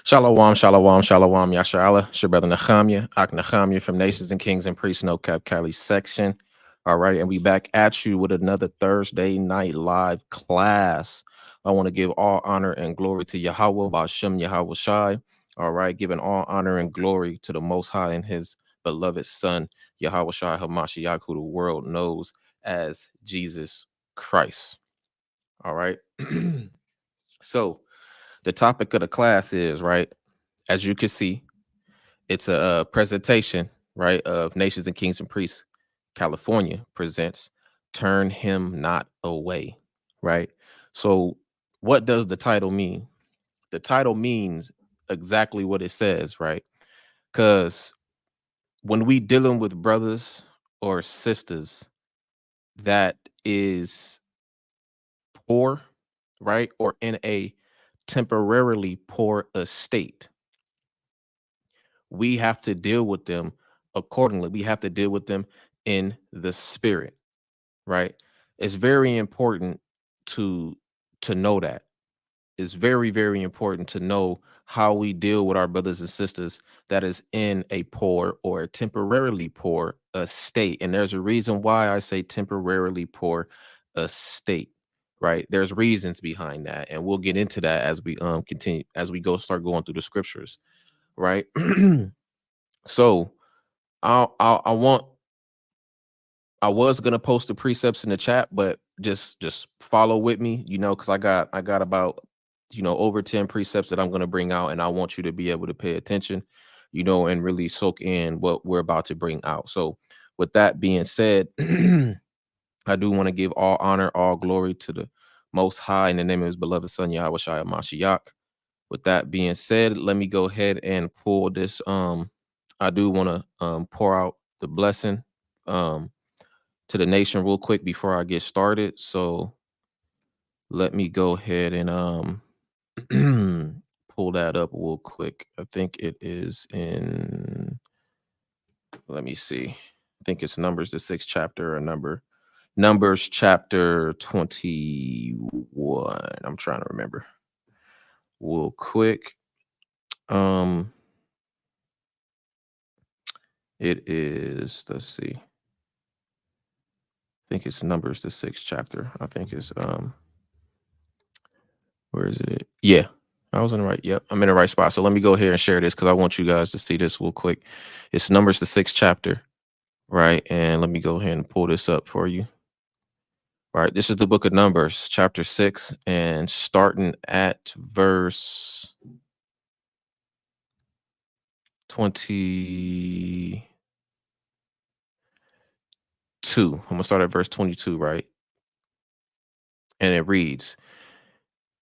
Shalom, shalom, shalom, Yasharala. It's your brother Nehemiah, Ak Nehemiah from Nations and Kings and Priests, No Cap Cali section. All right, and we back at you with another Thursday night live class. I want to give all honor and glory to Yahweh, Bashem Yahweh Shai. All right, giving all honor and glory to the Most High and His beloved Son, Yahweh Shai Hamashiach, who the world knows as Jesus Christ. All right. So the topic of the class is, right, as you can see, it's a presentation, right, of Nations and Kings and Priests. California presents Turn Him Not Away, right? So, what does the title mean? The title means exactly what it says, right? Because when we dealing with brothers or sisters that is poor, right, or in a temporarily poor estate, we have to deal with them accordingly. We have to deal with them in the spirit, right? It's very important to know that. It's very, very important to know how we deal with our brothers and sisters that is in a poor or a temporarily poor state. And there's a reason why I say temporarily poor state, right? There's reasons behind that, and we'll get into that as we continue, as we start going through the scriptures, right? So I want, I was gonna post the precepts in the chat, but just follow with me, because I got about, over 10 precepts that I'm gonna bring out, and I want you to be able to pay attention, and really soak in what we're about to bring out. So with that being said, I do want to give all honor, all glory to the most high in the name of his beloved son, Yahweh Shai Mashiach. With that being said, let me go ahead and pull this. I do want to pour out the blessing um to the nation real quick before I get started. So let me go ahead and pull that up real quick. I think it is in, let me see. I think it's Numbers the sixth chapter, or Numbers chapter 21. I'm trying to remember real quick. Um it is, let's see. I think it's Numbers the sixth chapter. I think it's where is it? Yeah, I was in the right. Yep, I'm in the right spot. So let me go ahead and share this because I want you guys to see this real quick. It's Numbers the sixth chapter, right? And let me go ahead and pull this up for you. All right, this is the book of Numbers, chapter 6, and starting at verse 22. I'm gonna start at verse 22, right? And it reads,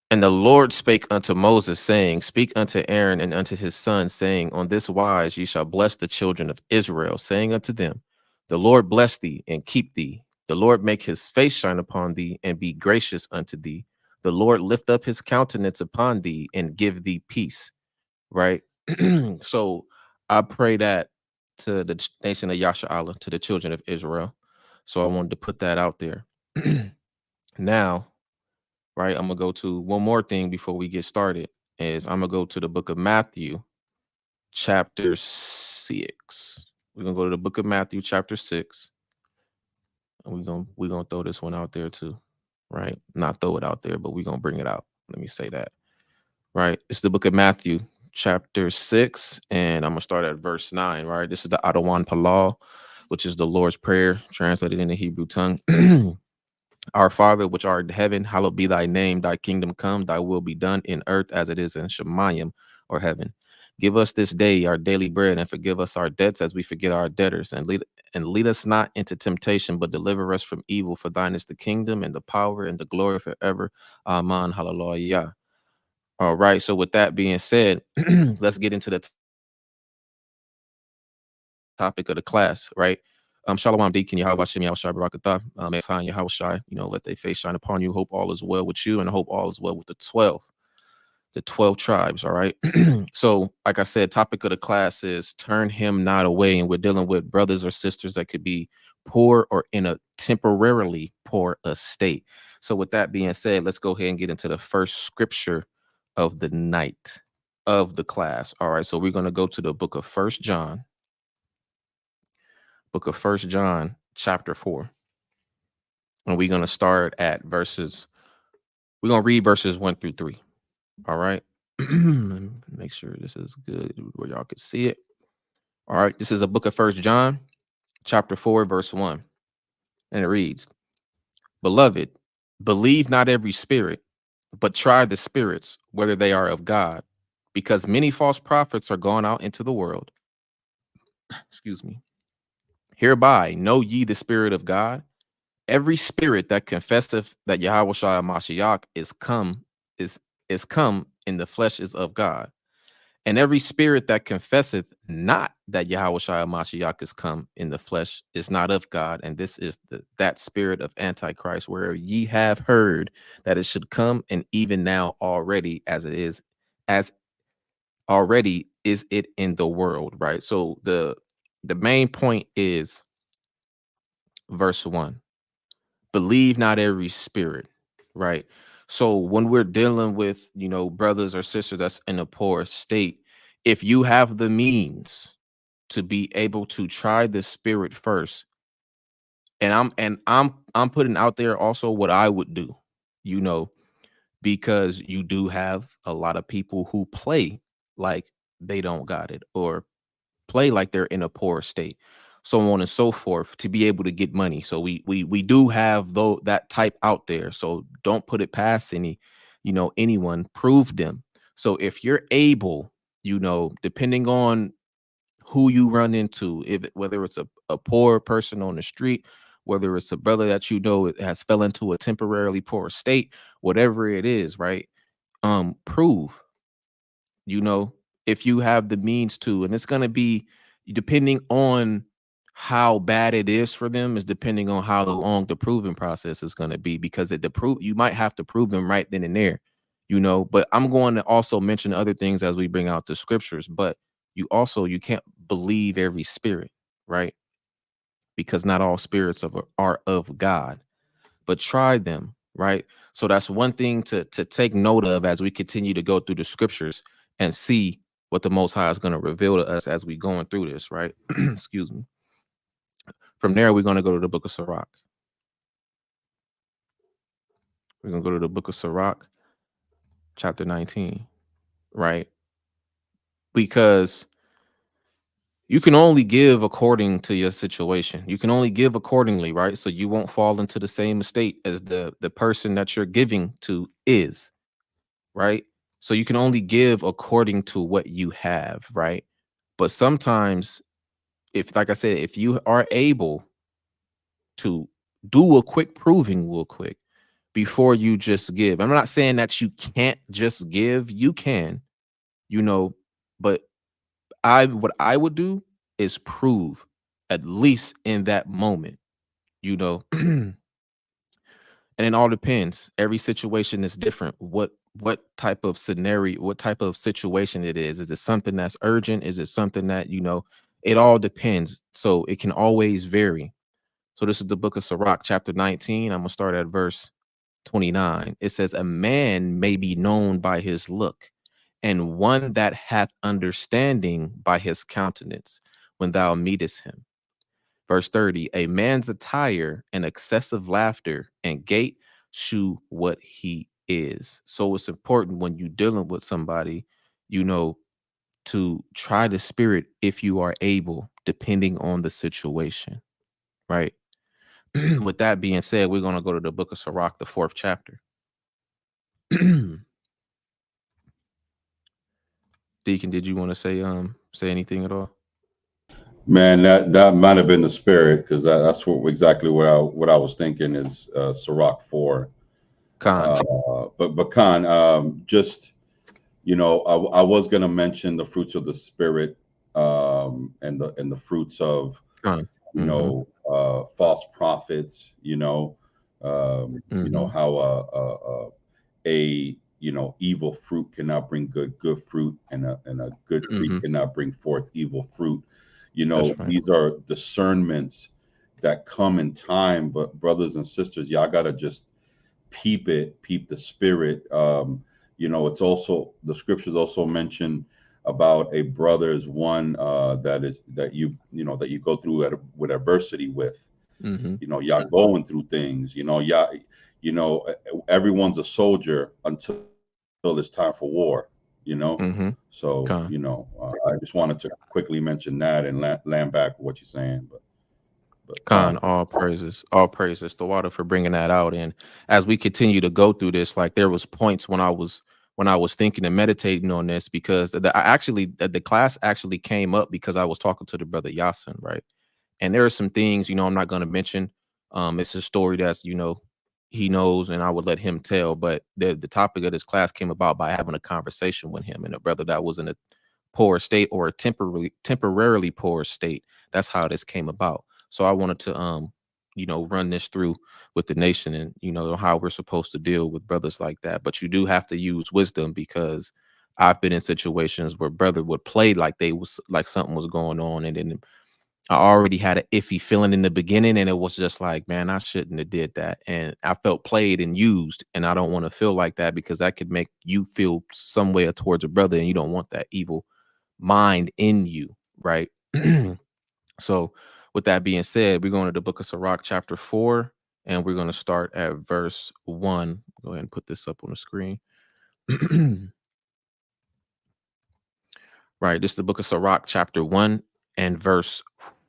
"And the Lord spake unto Moses, saying, Speak unto Aaron and unto his sons, saying, On this wise ye shall bless the children of Israel, saying unto them, The Lord bless thee and keep thee. The Lord make his face shine upon thee and be gracious unto thee. The Lord lift up his countenance upon thee and give thee peace." Right? So I pray that to the nation of Yasha, to the children of Israel. So I wanted to put that out there. Now, right, I'm gonna go to one more thing before we get started. Is I'm gonna go to the book of Matthew, chapter 6. We're gonna go to the book of Matthew, chapter 6, and we're gonna throw this one out there too, right? Not throw it out there, but we're gonna bring it out. Let me say that. Right. It's the book of Matthew, chapter 6, and I'm gonna start at verse 9, right? This is the Adawan Palal, which is the Lord's Prayer, translated in the Hebrew tongue. Our Father, which art in heaven, hallowed be thy name, thy kingdom come, thy will be done in earth as it is in Shemayim, or heaven. Give us this day our daily bread, and forgive us our debts as we forget our debtors, and lead us not into temptation, but deliver us from evil. For thine is the kingdom and the power and the glory forever. Amen. Hallelujah. All right. So with that being said, let's get into the topic of the class, right? Shalom Deacon, Yahweh Shem, Yahweh Shai Barakatah, Mehan, Yahweh Shai, let their face shine upon you. Hope all is well with you, and I hope all is well with the 12 tribes. All right. So, like I said, topic of the class is turn him not away. And we're dealing with brothers or sisters that could be poor or in a temporarily poor estate. So, with that being said, let's go ahead and get into the first scripture of the night. of the class. All right, so we're going to go to the book of First John, chapter 4. And we're going to start at we're going to read verses 1 through 3. All right. Make sure this is good where y'all can see it. All right, this is a book of First John, chapter 4, verse 1. And it reads, Beloved, believe not every spirit, but try the spirits, whether they are of God, because many false prophets are gone out into the world. Excuse me. Hereby know ye the Spirit of God. Every spirit that confesseth that Yahushua Mashiach is come in the flesh is of God. And every spirit that confesseth not that Yahushua Mashiach is come in the flesh is not of God. And this is that spirit of Antichrist, where ye have heard that it should come, and even now already as already is it in the world, right? So the main point is verse 1. Believe not every spirit, right? So when we're dealing with, brothers or sisters that's in a poor state, if you have the means to be able to try the spirit first, and I'm putting out there also what I would do, because you do have a lot of people who play like they don't got it, or play like they're in a poor state, so on and so forth, to be able to get money. So we do have that type out there. So don't put it past anyone. Prove them. So if you're able, depending on who you run into, whether it's a poor person on the street, whether it's a brother that has fell into a temporarily poor state, whatever it is, right? Prove, if you have the means to, and it's going to be depending on how bad it is for them, is depending on how long the proving process is going to be, because you might have to prove them right then and there, but I'm going to also mention other things as we bring out the scriptures. But you can't believe every spirit, right? Because not all spirits are of God, but try them, right? So that's one thing to take note of as we continue to go through the scriptures and see what the Most High is going to reveal to us as we going through this, right? Excuse me. From there, we're going to go to the book of Sirach. We're going to go to the book of Sirach, chapter 19, right? Because you can only give according to your situation. You can only give accordingly, right? So you won't fall into the same mistake as the person that you're giving to is, right? So you can only give according to what you have, right? But sometimes, like I said, if you are able to do a quick proving real quick before you just give. I'm not saying that you can't just give. You can, but what I would do is prove, at least in that moment, and it all depends. Every situation is different. What type of scenario, what type of situation it is? Is it something that's urgent? Is it something that, it all depends. So it can always vary. So this is the book of Sirach, chapter 19. I'm going to start at verse 29. It says, a man may be known by his look, and one that hath understanding by his countenance, when thou meetest him. Verse 30, a man's attire and excessive laughter and gait shew what he is. So it's important when you're dealing with somebody, to try the spirit if you are able, depending on the situation, right? With that being said, we're going to go to the book of Sirach, the 4th chapter. Deacon, did you want to say anything at all? Man, that might have been the spirit, because that's exactly what I was thinking is Sirach 4. Khan. But Khan, just I was gonna mention the fruits of the spirit, and the fruits of Khan. false prophets. How a evil fruit cannot bring good fruit, and a good tree cannot bring forth evil fruit. Right. These are discernments that come in time. But brothers and sisters, y'all gotta just peep the spirit. you know, it's also, the scriptures also mention about a brother is one that you go through with adversity with. Mm-hmm. You know, y'all going through things. You know, y'all, you know, everyone's a soldier until it's time for war. You know, Mm-hmm. so Con. you know, I just wanted to quickly mention that and land back with what you're saying. But Con, Khan. all praises to Water for bringing that out. And as we continue to go through this, like there was points when I was thinking and meditating on this, because the class actually came up because I was talking to the brother Yasin, right? And there are some things, I'm not going to mention. It's a story that's, he knows, and I would let him tell. But the topic of this class came about by having a conversation with him and a brother that was in a poor state, or a temporarily poor state. That's how this came about. So I wanted to run this through with the nation, and how we're supposed to deal with brothers like that. But you do have to use wisdom, because I've been in situations where brother would play like they was like something was going on, and then I already had an iffy feeling in the beginning, and it was just like, man, I shouldn't have did that. And I felt played and used, and I don't want to feel like that, because that could make you feel some way towards a brother, and you don't want that evil mind in you, right? So with that being said, we're going to the book of Sirach chapter 4, and we're going to start at verse 1. Go ahead and put this up on the screen. Right, this is the book of Sirach chapter 1 and verse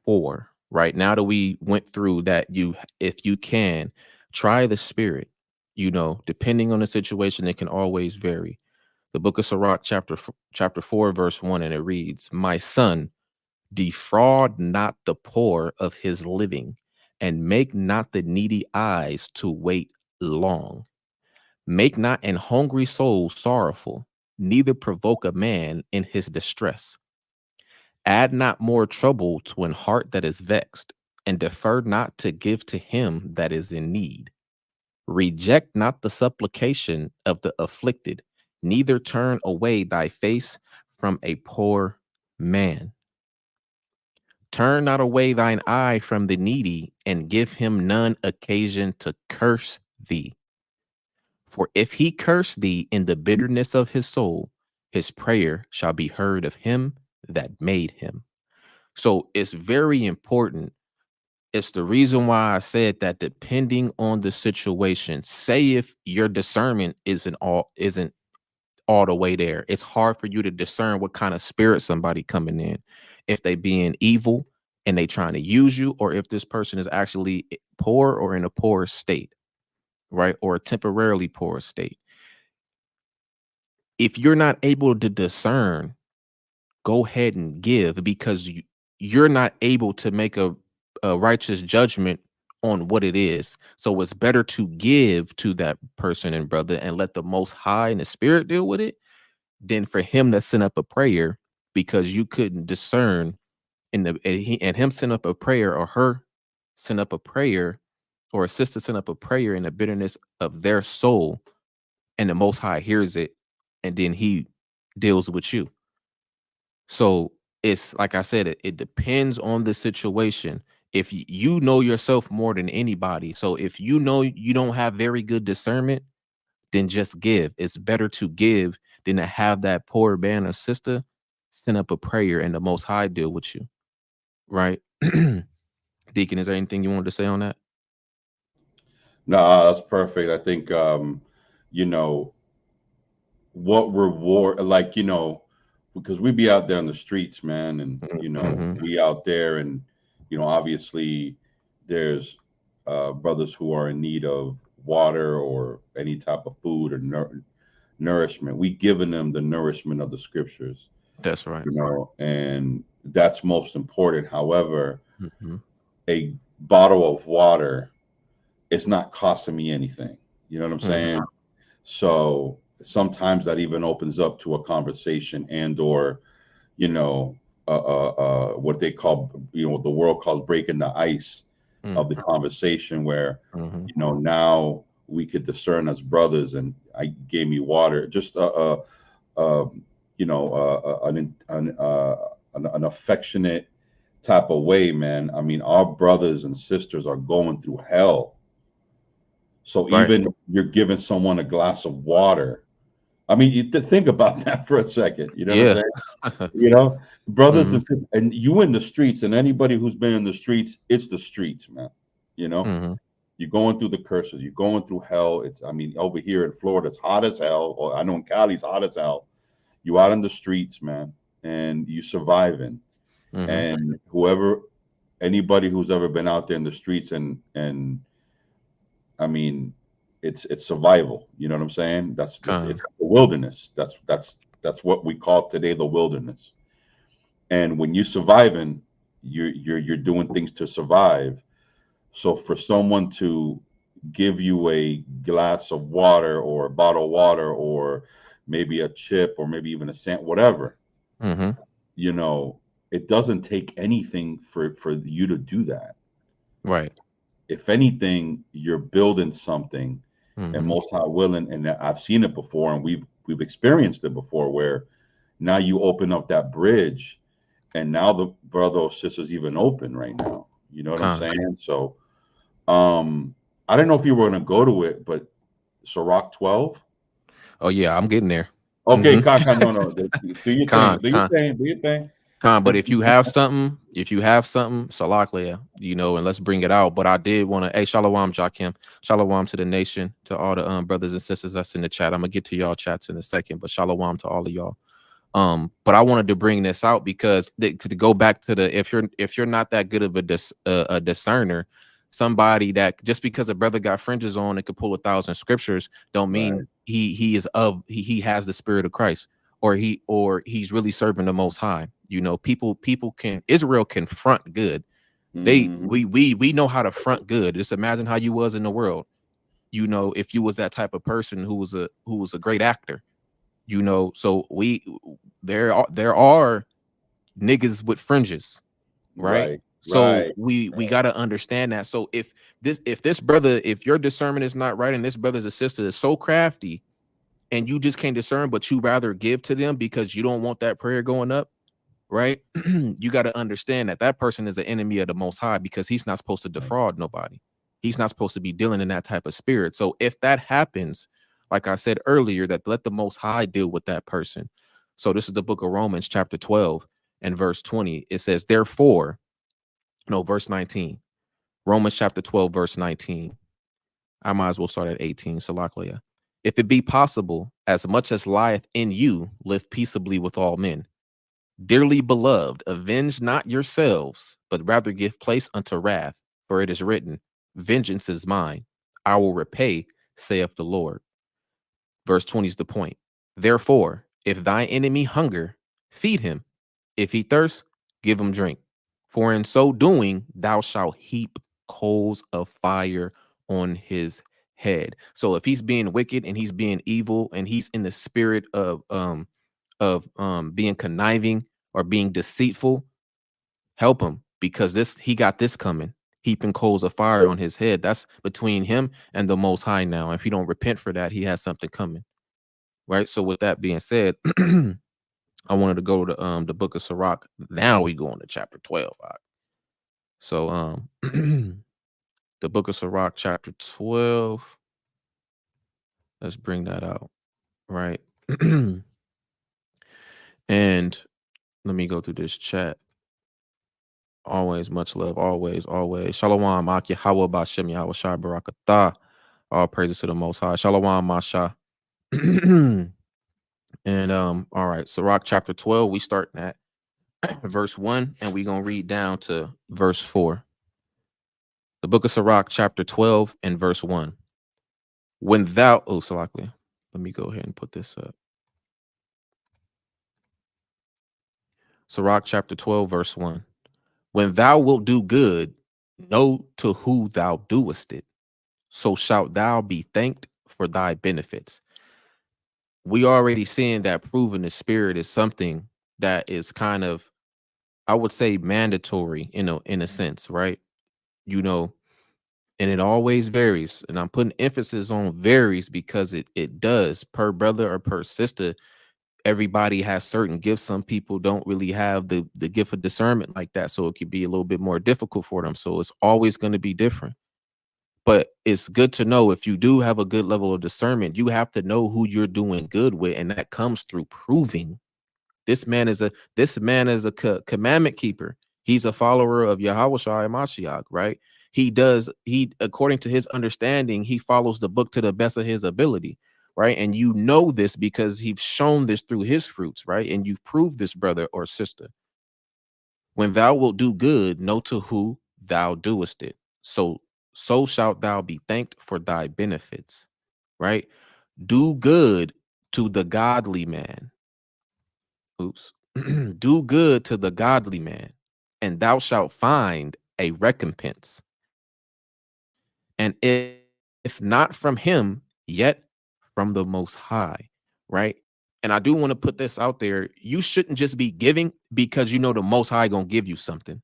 4. Right, now that we went through that, if you can try the spirit, depending on the situation, it can always vary. The book of Sirach chapter 4 verse 1, and it reads, "My son, defraud not the poor of his living, and make not the needy eyes to wait long. Make not an hungry soul sorrowful, neither provoke a man in his distress. Add not more trouble to an heart that is vexed, and defer not to give to him that is in need. Reject not the supplication of the afflicted, neither turn away thy face from a poor man. Turn not away thine eye from the needy, and give him none occasion to curse thee. For if he curse thee in the bitterness of his soul, his prayer shall be heard of him that made him." So it's very important. It's the reason why I said that, depending on the situation, say if your discernment isn't all the way there, it's hard for you to discern what kind of spirit somebody coming in, if they being evil and they trying to use you, or if this person is actually poor or in a poor state, right? Or a temporarily poor state. If you're not able to discern, go ahead and give, because you're not able to make a righteous judgment on what it is. So it's better to give to that person and brother and let the Most High and the Spirit deal with it, than for him to send up a prayer, because you couldn't discern and him send up a prayer, or her send up a prayer, or a sister send up a prayer in the bitterness of their soul, and the Most High hears it, and then he deals with you. So it's like I said, it depends on the situation. If you know yourself more than anybody, so if you know you don't have very good discernment, then just give. It's better to give than to have that poor man or sister send up a prayer and the Most High deal with you, right? Deacon, is there anything you wanted to say on that? No, that's perfect. I think you know, what reward, like, you know, because we be out there on the streets, man, and you know, Mm-hmm. we out there, and you know, obviously there's brothers who are in need of water or any type of food or nourishment. We giving them the nourishment of the scriptures, That's right. you know, and that's most important. However, Mm-hmm. a bottle of water, it's not costing me anything. You know what I'm Mm-hmm. saying? So sometimes that even opens up to a conversation, and or you know, what they call, you know, what the world calls breaking the ice of the conversation, where Mm-hmm. you know, now we could discern as brothers, and I gave me water, just you know, an affectionate type of way, man. I mean, our brothers and sisters are going through hell. So Right. even you're giving someone a glass of water, I mean, think about that for a second. You know what I'm Yeah. saying? You know, brothers Hmm. and sisters, and you in the streets, and anybody who's been in the streets, it's the streets, man. You know, Hmm. you're going through the curses, you're going through hell. It's, I mean, over here in Florida, it's hot as hell. Or I know in Cali's hot as hell. You out in the streets, man, and you surviving. Hmm. And anybody who's ever been out there in the streets, and I mean, it's survival. You know what I'm saying? It's Con. the wilderness. That's what we call today the wilderness. And when you're surviving, you're doing things to survive. So for someone to give you a glass of water or a bottle of water or maybe a chip or maybe even a cent, whatever, Hmm. you know, it doesn't take anything for you to do that. Right. If anything, you're building something, and Hmm. most high willing, and I've seen it before, and we've experienced it before, where now you open up that bridge, and now the brother or sister's even open right now. You know what I'm Con. saying? So, I don't know if you were gonna go to it, but Sirach 12. Oh yeah, I'm getting there. Okay, Hmm. Kaka, no, no, do your thing, Con. do your Con. thing, do your thing. Con. But if you have something, Salaklia, you know, and let's bring it out. But I did want to, hey, Shalom, Jakim, Shalom to the nation, to all the brothers and sisters that's in the chat. I'm gonna get to y'all chats in a second, but Shalom to all of y'all. But I wanted to bring this out because to go back to the if you're not that good of a discerner, somebody that just because a brother got fringes on and could pull 1,000 scriptures don't Right. mean he has the spirit of Christ, or he's really serving the Most High. You know, people can Israel can front good. Hmm. We know how to front good. Just imagine how you was in the world. You know, if you was that type of person who was a great actor, you know, so there are niggas with fringes, right? Right, So right, we got to understand that. So if this brother, if your discernment is not right and this brother's a sister is so crafty and you just can't discern, but you rather give to them because you don't want that prayer going up, right? You got to understand that that person is an enemy of the Most High, because he's not supposed to defraud nobody. He's not supposed to be dealing in that type of spirit. So if that happens, like I said earlier, that let the Most High deal with that person. So this is the book of Romans, chapter 12 and verse 20. It says, therefore, no, verse 19. Romans chapter 12, verse 19. I might as well start at 18. Salaklia. If it be possible, as much as lieth in you, live peaceably with all men. Dearly beloved, avenge not yourselves, but rather give place unto wrath, for it is written, vengeance is mine, I will repay, saith the Lord. Verse 20 is the point. Therefore, if thy enemy hunger, feed him. If he thirst, give him drink. For in so doing, thou shalt heap coals of fire on his head. So if he's being wicked and he's being evil and he's in the spirit of being conniving or being deceitful, help him, because this he got this coming, heaping coals of fire on his head. That's between him and the Most High now. If he don't repent for that, he has something coming, right? So with that being said, I wanted to go to the book of Sirach. Now we go on to chapter 12. All right? So the book of Sirach, chapter 12. Let's bring that out, right? And let me go through this chat. Always much love. Always, always. Shalom, Aki Hawa Bashem Yahweh Shai Barakatah. All praises to the Most High. Shalom, Masha. And all right. Sirach chapter 12. We starting at verse 1, and we're gonna read down to verse 4. The book of Sirach, chapter 12, and verse 1. When thou, oh, Salakli, let me go ahead and put this up. Sirach, chapter 12, verse 1. When thou wilt do good, know to who thou doest it, so shalt thou be thanked for thy benefits. We already seeing that proving the spirit is something that is kind of, I would say, mandatory in a sense, right? You know, and it always varies. And I'm putting emphasis on varies because it does per brother or per sister. Everybody has certain gifts. Some people don't really have the gift of discernment like that. So it could be a little bit more difficult for them. So it's always going to be different. But it's good to know, if you do have a good level of discernment, you have to know who you're doing good with, and that comes through proving. This man is a commandment keeper. He's a follower of Yahweh Shai Mashiach, right? He according to his understanding, he follows the book to the best of his ability, right? And you know this because he's shown this through his fruits, right? And you've proved this, brother or sister. When thou wilt do good, know to who thou doest it. So shalt thou be thanked for thy benefits, right? Do good to the godly man. Oops. Do good to the godly man, and thou shalt find a recompense. And if not from him, yet from the Most High, right? And I do want to put this out there. You shouldn't just be giving because you know the Most High gonna give you something,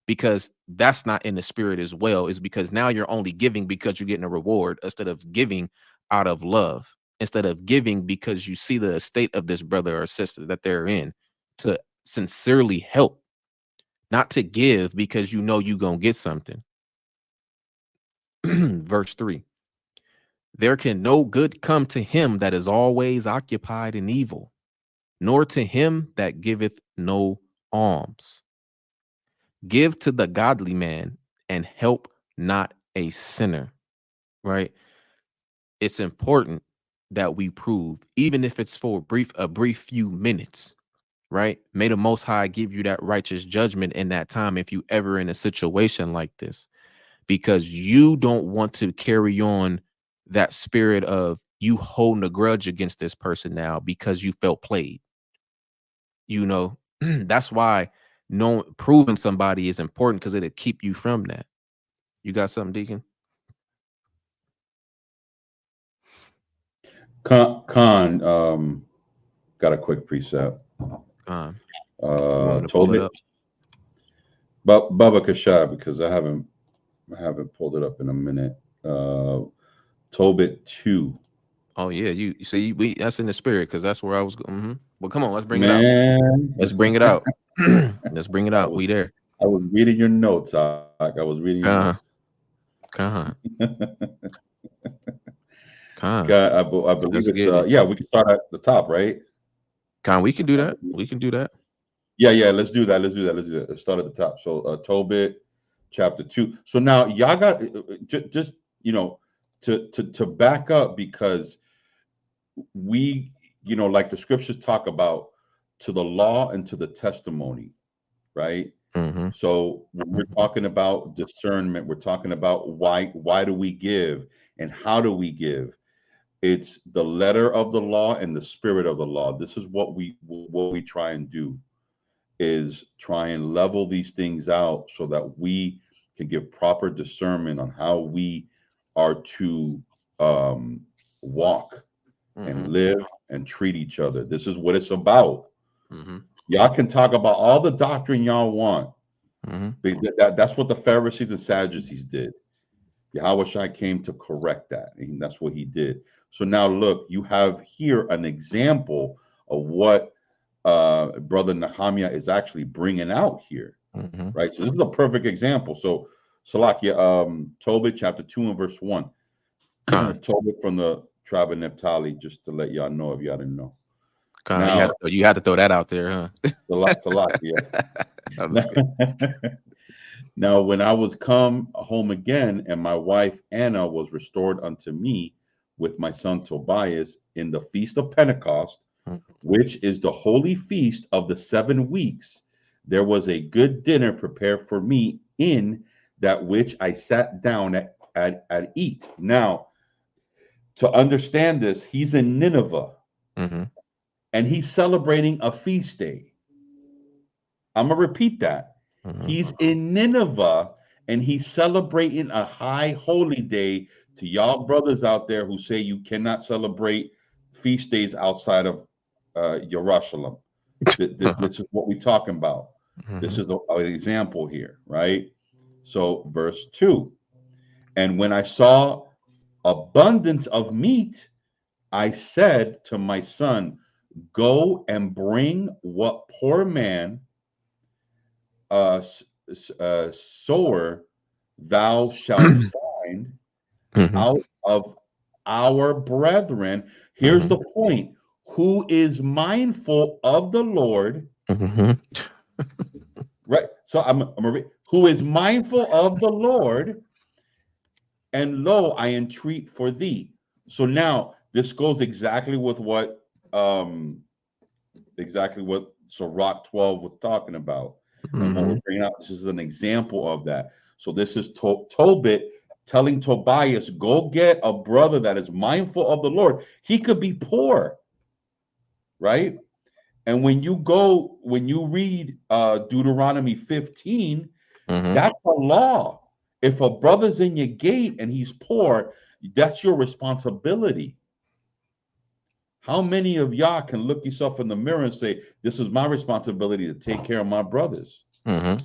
because that's not in the spirit as well. Is because now you're only giving because you're getting a reward, instead of giving out of love, instead of giving because you see the state of this brother or sister that they're in, to sincerely help, not to give because you know you're gonna get something. Verse 3. There can no good come to him that is always occupied in evil, nor to him that giveth no alms. Give to the godly man and help not a sinner, right? It's important that we prove, even if it's for a brief few minutes, right? May the Most High give you that righteous judgment in that time if you ever in a situation like this, because you don't want to carry on that spirit of you holding a grudge against this person now because you felt played. You know, that's why proving somebody is important, because it'll keep you from that. You got something, Deacon? Khan, got a quick precept. You want me to pull it Tobit, up? Baba Kashab, because I haven't pulled it up in a minute. Tobit 2. Oh yeah, you see, that's in the spirit, because that's where I was going. Well, come on, let's bring it out. Man, Let's bring it out. Let's bring it out. We there. I was reading your notes. I was reading your notes. God, God, I believe let's it's get it. yeah, we can start at the top, right? We can do that. We can do that. Yeah, let's do that. Let's start at the top. So Tobit chapter 2. So now y'all got just to back up, because we, like the scriptures talk about, to the law and to the testimony, right? Mm-hmm. So when we're talking about discernment, we're talking about why do we give and how do we give. It's the letter of the law and the spirit of the law. This is what we try and do, is try and level these things out so that we can give proper discernment on how we are to walk and live and treat each other. This is what it's about. Y'all can talk about all the doctrine y'all want. That's what the Pharisees and Sadducees did. Yahweh Shai came to correct that, and that's what he did. So now look, you have here an example of what Brother Nehemiah is actually bringing out here, right? So this is a perfect example. So Salakia, Tobit chapter 2 and verse 1. Tobit from the tribe of Naphtali, just to let y'all know if y'all didn't know. Now, you have to throw that out there, huh? Salakia. Now, when I was come home again, and my wife Anna was restored unto me with my son Tobias in the feast of Pentecost, which is the holy feast of the 7 weeks, there was a good dinner prepared for me, in that which I sat down at eat. Now, to understand this, he's in Nineveh, and he's celebrating a feast day. I'm gonna repeat that. He's in Nineveh, and he's celebrating a high holy day. To y'all brothers out there who say you cannot celebrate feast days outside of Jerusalem, this is what we're talking about. This is an example here, right? So verse 2, and when I saw abundance of meat, I said to my son, go and bring what poor man sower thou shalt find, Mhm. out of our brethren. Here's Mhm. the point. Who is mindful of the Lord, Mhm. right? So who is mindful of the Lord, and lo, I entreat for thee. So now this goes exactly with what Sirach 12 was talking about. And what we're Mhm. bringing out, this is an example of that. So this is Tobit telling Tobias, go get a brother that is mindful of the Lord. He could be poor, right? And when you read Deuteronomy 15, Mhm. that's a law. If a brother's in your gate and he's poor, that's your responsibility. How many of y'all can look yourself in the mirror and say, this is my responsibility to take care of my brothers Mhm.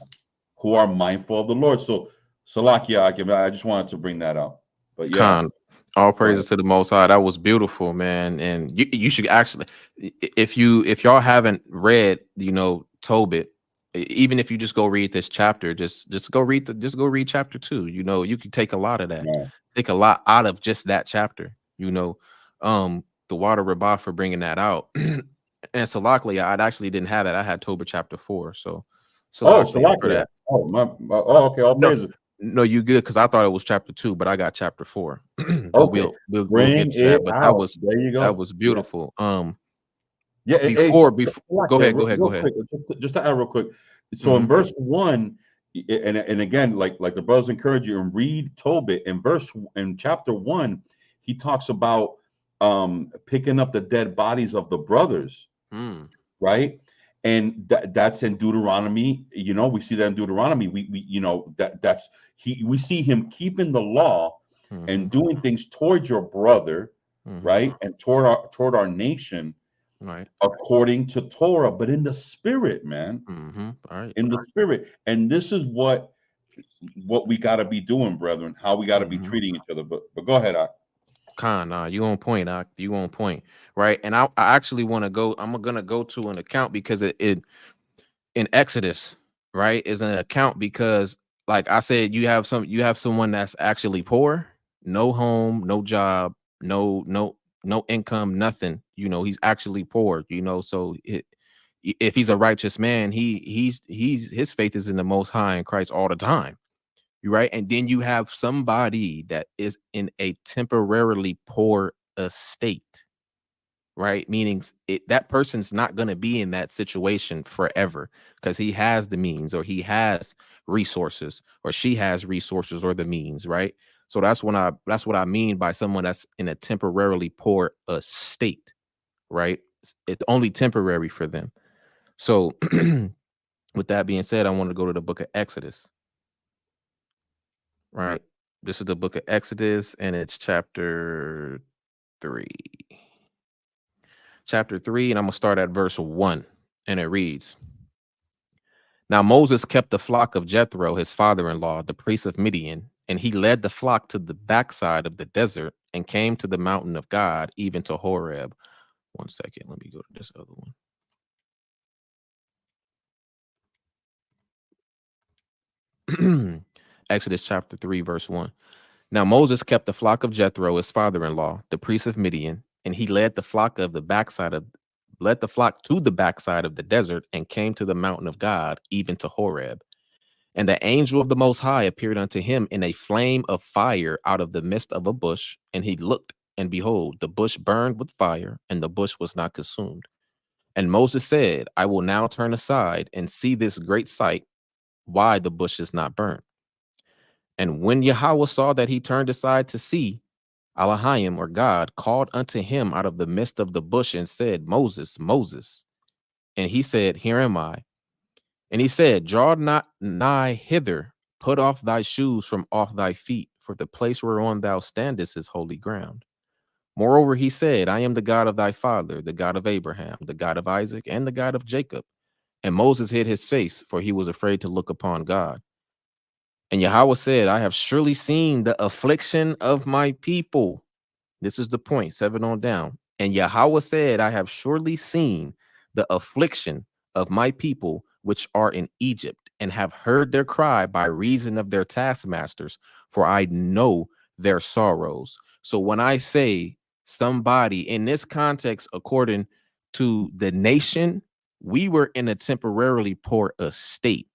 who are mindful of the Lord? So, Salakia, I just wanted to bring that up. But yeah, Khan, all go ahead. praises to the Most High. That was beautiful, man. And you should actually, if y'all haven't read, Tobit, even if you just go read this chapter, just go read chapter 2. You can take a lot of that, Yeah. take a lot out of just that chapter. The water Rabbah for bringing that out. And Salaklia, I actually didn't have that. I had Tobit chapter 4. So Oh, Salaklia for Salakia. that. Okay. All No, praises. no, you good because I thought it was chapter 2, but I got chapter 4. But Okay. we'll get Bring to it that. But that out. was There you that go. was Yeah. beautiful. Yeah. Before go Salakia, ahead, go ahead, go real ahead. quick, just to add real quick. So in Hmm. verse 1, and again, like the brothers encourage you and read Tobit in chapter 1, he talks about picking up the dead bodies of the brothers, Mm, right? And that's in Deuteronomy. We see that in Deuteronomy. We that's we see him keeping the law hmm. and doing things towards your brother, Hmm. right? And toward our nation Right. according to Torah, but in the spirit, man, Hmm. All right. in the spirit. And this is what we got to be doing, brethren. How we got to be Hmm. treating each other. But go ahead, Khan, you on point, you on point, right? And I actually want to go. I'm gonna go to an account because it in Exodus, right, is an account because, like I said, you have someone that's actually poor, no home, no job, no income, nothing. He's actually poor. So if he's a righteous man, he's his faith is in the Most High in Christ all the time. You right, and then you have somebody that is in a temporarily poor estate, right? Meaning that person's not going to be in that situation forever because he has the means or he has resources or she has resources or the means, right? So that's what I mean by someone that's in a temporarily poor state, right? It's only temporary for them. So with that being said, I want to go to the book of Exodus, right? This is the book of Exodus and it's chapter 3. Chapter 3, and I'm going to start at verse 1, and it reads, Now Moses kept the flock of Jethro, his father-in-law, the priest of Midian, and he led the flock to the backside of the desert and came to the mountain of God, even to Horeb. One second, let me go to this other one. Exodus chapter 3, verse 1. Now Moses kept the flock of Jethro, his father-in-law, the priest of Midian, and he led the flock to the backside of the desert and came to the mountain of God, even to Horeb. And the angel of the Most High appeared unto him in a flame of fire out of the midst of a bush. And he looked, and behold, the bush burned with fire, and the bush was not consumed. And Moses said, I will now turn aside and see this great sight, why the bush is not burnt. And when Yahweh saw that he turned aside to see, Elohim, or God, called unto him out of the midst of the bush and said, Moses, Moses. And he said, Here am I. And he said, Draw not nigh hither, put off thy shoes from off thy feet, for the place whereon thou standest is holy ground. Moreover, he said, I am the God of thy father, the God of Abraham, the God of Isaac, and the God of Jacob. And Moses hid his face, for he was afraid to look upon God. And Yahweh said, I have surely seen the affliction of my people. This is the point, 7 on down. And Yahweh said, I have surely seen the affliction of my people which are in Egypt, and have heard their cry by reason of their taskmasters. For I know their sorrows. So when I say somebody in this context, according to the nation, we were in a temporarily poor estate.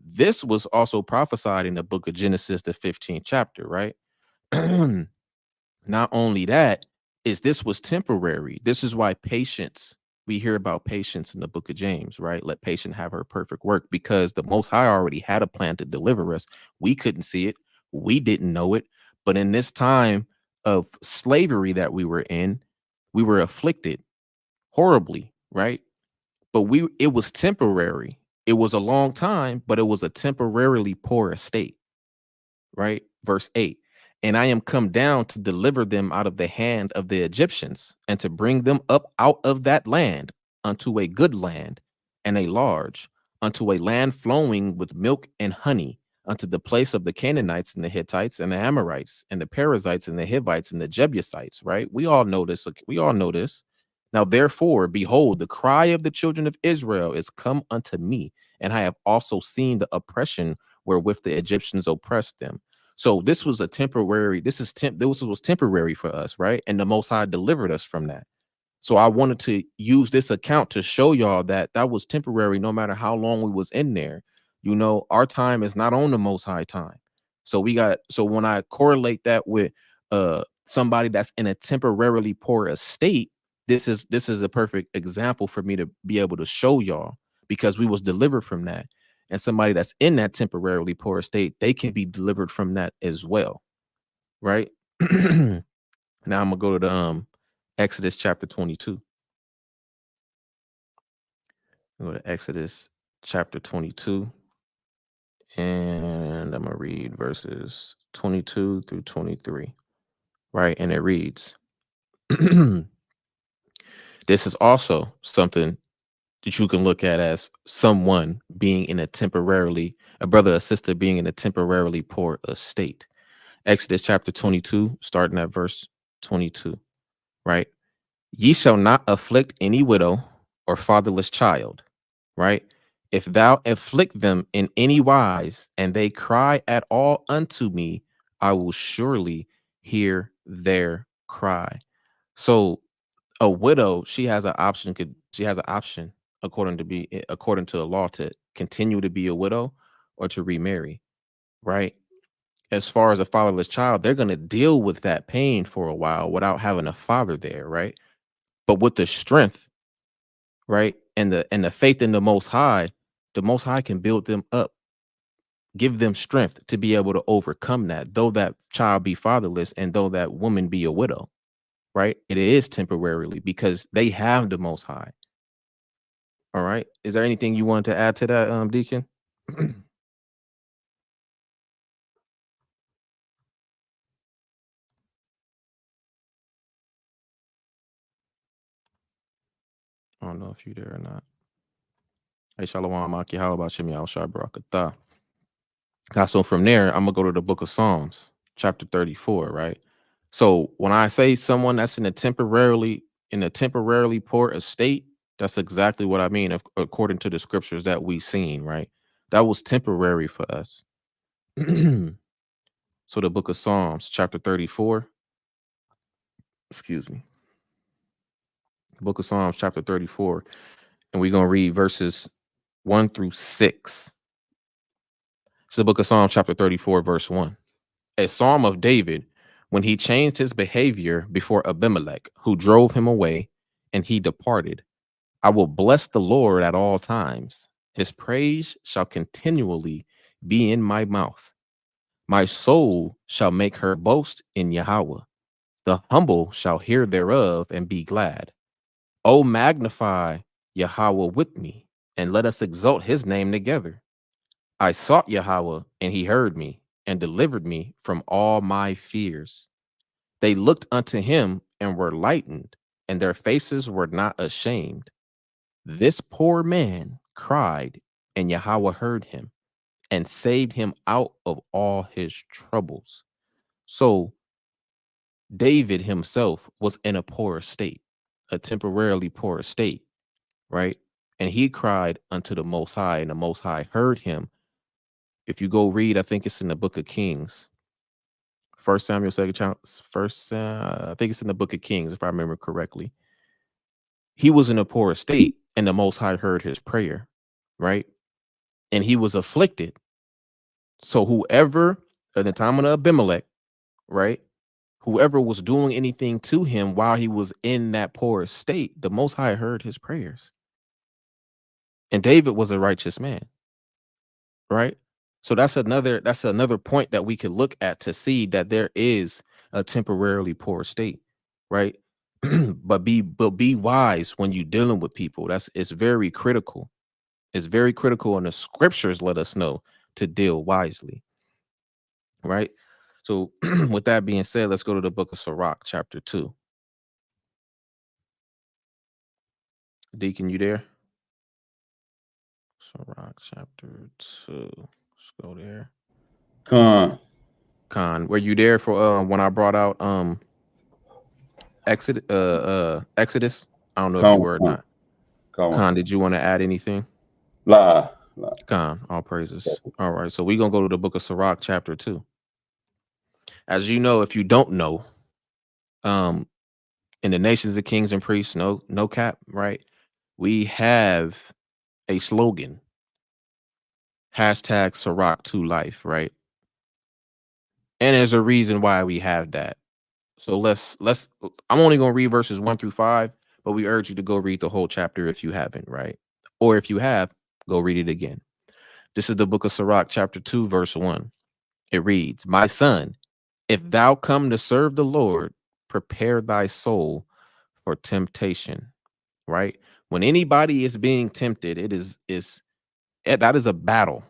This was also prophesied in the book of Genesis, the 15th chapter, right? Not only that, is this was temporary. This is why patience, we hear about patience in the book of James, right? Let patience have her perfect work, because the Most High already had a plan to deliver us. We couldn't see it, we didn't know it. But in this time of slavery that we were in, we were afflicted horribly, right? But it was temporary. It was a long time, but it was a temporarily poor estate, right? Verse 8. And I am come down to deliver them out of the hand of the Egyptians, and to bring them up out of that land unto a good land, and a large, unto a land flowing with milk and honey, unto the place of the Canaanites and the Hittites and the Amorites and the Perizzites and the Hivites and the Jebusites, right? We all know this. We all know this. Now, therefore, behold, the cry of the children of Israel is come unto me, and I have also seen the oppression wherewith the Egyptians oppressed them. So this was a temporary, this was temporary for us, right? And the Most High delivered us from that. So I wanted to use this account to show y'all that that was temporary, no matter how long we was in there. You know, our time is not on the Most High time. So when I correlate that with somebody that's in a temporarily poor estate, this is a perfect example for me to be able to show y'all, because we was delivered from that. And somebody that's in that temporarily poor state, they can be delivered from that as well, right? Now I'm gonna go to the Exodus chapter 22. Go to Exodus chapter 22, and I'm gonna read verses 22 through 23, right? And it reads, this is also something that you can look at as someone being in a brother or sister being in a temporarily poor estate. Exodus chapter 22, starting at verse 22, right? Ye shall not afflict any widow or fatherless child, right? If thou afflict them in any wise, and they cry at all unto me, I will surely hear their cry. So a widow, she has an option according to the law to continue to be a widow or to remarry, right? As far as a fatherless child, they're going to deal with that pain for a while without having a father there, right? But with the strength, right, and the faith in the Most High can build them up, give them strength to be able to overcome that, though that child be fatherless and though that woman be a widow, right? It is temporarily because they have the Most High. All right. Is there anything you want to add to that, Deacon? I don't know if you there or not. Hey, Shalom, Maki. How about Shemi Al Barakatah? So from there, I'm gonna go to the book of Psalms, chapter 34, right? So when I say someone that's in a temporarily poor estate, that's exactly what I mean, according to the scriptures that we've seen, right? That was temporary for us. So the book of Psalms, chapter 34, excuse me, book of Psalms, chapter 34, and we're gonna read verses 1 through 6. It's the book of Psalms, chapter 34, verse 1. A psalm of David when he changed his behavior before Abimelech, who drove him away, and he departed. I will bless the Lord at all times. His praise shall continually be in my mouth. My soul shall make her boast in Yahweh. The humble shall hear thereof and be glad. O magnify Yahweh with me, and let us exalt his name together. I sought Yahweh, and he heard me, and delivered me from all my fears. They looked unto him and were lightened, and their faces were not ashamed. This poor man cried, and Yahweh heard him and saved him out of all his troubles. So David himself was in a poor state, a temporarily poor state, right? And he cried unto the Most High, and the Most High heard him. If you go read, I think it's in the book of Kings, First Samuel, second chapter, I think it's in the book of Kings, if I remember correctly. He was in a poor state, and the Most High heard his prayer, right? And he was afflicted. So whoever at the time of Abimelech, right? Whoever was doing anything to him while he was in that poor state, the Most High heard his prayers. And David was a righteous man, right? So that's another point that we could look at to see that there is a temporarily poor state, right? but be wise when you're dealing with people. It's very critical. It's very critical, and the scriptures let us know to deal wisely, right? So with that being said, let's go to the book of Sirach, chapter 2. Deacon, you there? Sirach, chapter 2. Let's go there. Khan, were you there for when I brought out Exodus? I don't know if you were or not. Khan, did you want to add anything? La. Khan, all praises. All right, so we're gonna go to the book of Sirach, chapter 2. As you know, if you don't know, in the nations of kings and priests, no cap, right? We have a slogan, hashtag Sirach to life, right? And there's a reason why we have that. So let's I'm only gonna read verses 1 through 5, but we urge you to go read the whole chapter if you haven't, right? Or if you have, go read it again. This is the book of Sirach, chapter 2, verse 1. It reads, "My son, if thou come to serve the Lord, prepare thy soul for temptation." Right? When anybody is being tempted, that is a battle,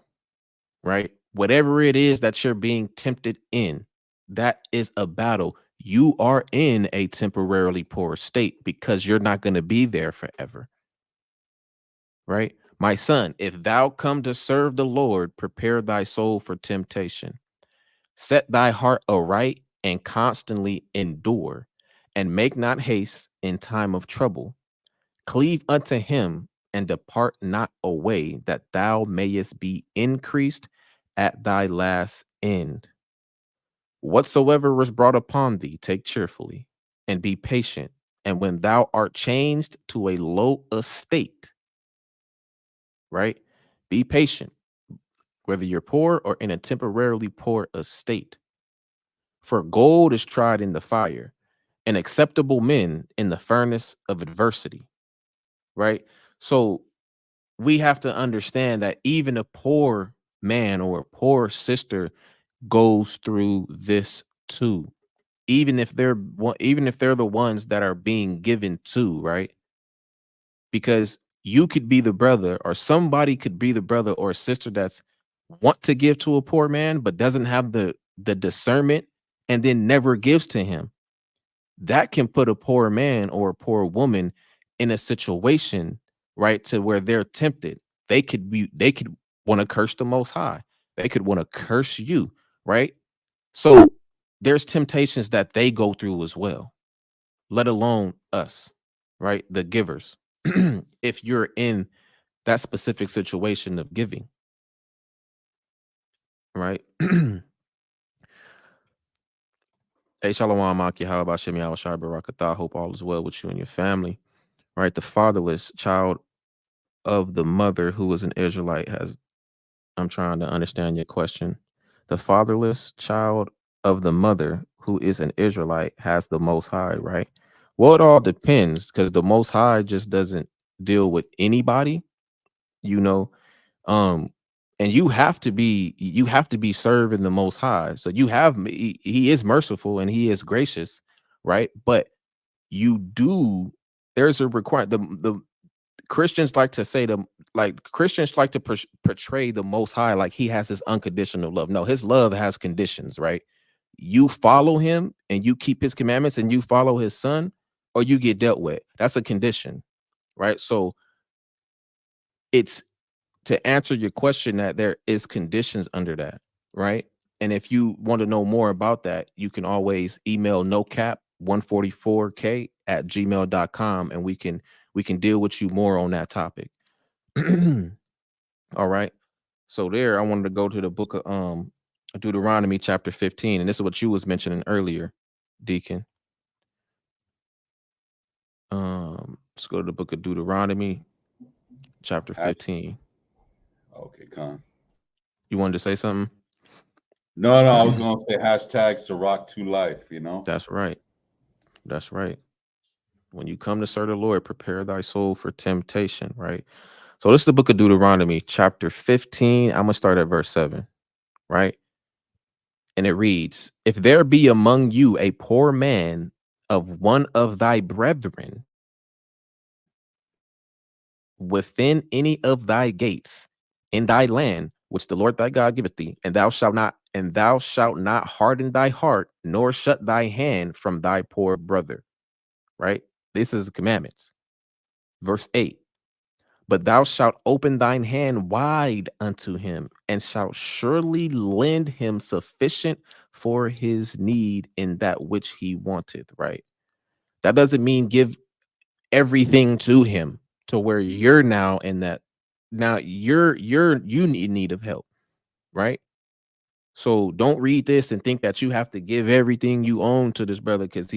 right? Whatever it is that you're being tempted in, that is a battle. You are in a temporarily poor state because you're not going to be there forever. Right? My son, if thou come to serve the Lord, prepare thy soul for temptation. Set thy heart aright and constantly endure, and make not haste in time of trouble. Cleave unto him and depart not away, that thou mayest be increased at thy last end. Whatsoever was brought upon thee, take cheerfully, and be patient. And when thou art changed to a low estate, right? Be patient, whether you're poor or in a temporarily poor estate. For gold is tried in the fire, and acceptable men in the furnace of adversity, right? So we have to understand that even a poor man or a poor sister goes through this too, even if they're the ones that are being given to, right? Because you could be the brother, or somebody could be the brother or sister that's want to give to a poor man but doesn't have the discernment, and then never gives to him. That can put a poor man or a poor woman in a situation, right, to where they're tempted. They could want to curse the Most High. They could want to curse you, right? So there's temptations that they go through as well, let alone us, right? The givers. If you're in that specific situation of giving, right? Hey, Shalom, Maki. How about Shemi Awashai Barakatah? Hope all is well with you and your family, right? The fatherless child of the mother who was an Israelite has, I'm trying to understand your question. The fatherless child of the mother who is an Israelite has the Most High, right? Well, it all depends, because the Most High just doesn't deal with anybody, you know. And you have to be serving the Most High. So he is merciful and he is gracious, right? But there's a requirement. The Christians like to say Christians like to portray the Most High like he has his unconditional love. No, his love has conditions, right? You follow him and you keep his commandments and you follow his son, or you get dealt with. That's a condition, right? So it's to answer your question that there is conditions under that, right? And if you want to know more about that, you can always email nocap144k@gmail.com, and we can deal with you more on that topic. All right. So there, I wanted to go to the book of Deuteronomy chapter 15, and this is what you was mentioning earlier, Deacon. Let's go to the book of Deuteronomy chapter 15. Okay, Con. You wanted to say something? No, I was going to say hashtag Ciroc to life, you know? That's right. That's right. When you come to serve the Lord, prepare thy soul for temptation, right? So this is the book of Deuteronomy, chapter 15. I'm going to start at verse 7, right? And it reads, if there be among you a poor man of one of thy brethren within any of thy gates in thy land, which the Lord thy God giveth thee, and thou shalt not harden thy heart, nor shut thy hand from thy poor brother, right? This is the commandments. Verse 8, but thou shalt open thine hand wide unto him, and shalt surely lend him sufficient for his need in that which he wanteth, right? That doesn't mean give everything to him to where you're now in that. Now you need of help, right? So don't read this and think that you have to give everything you own to this brother because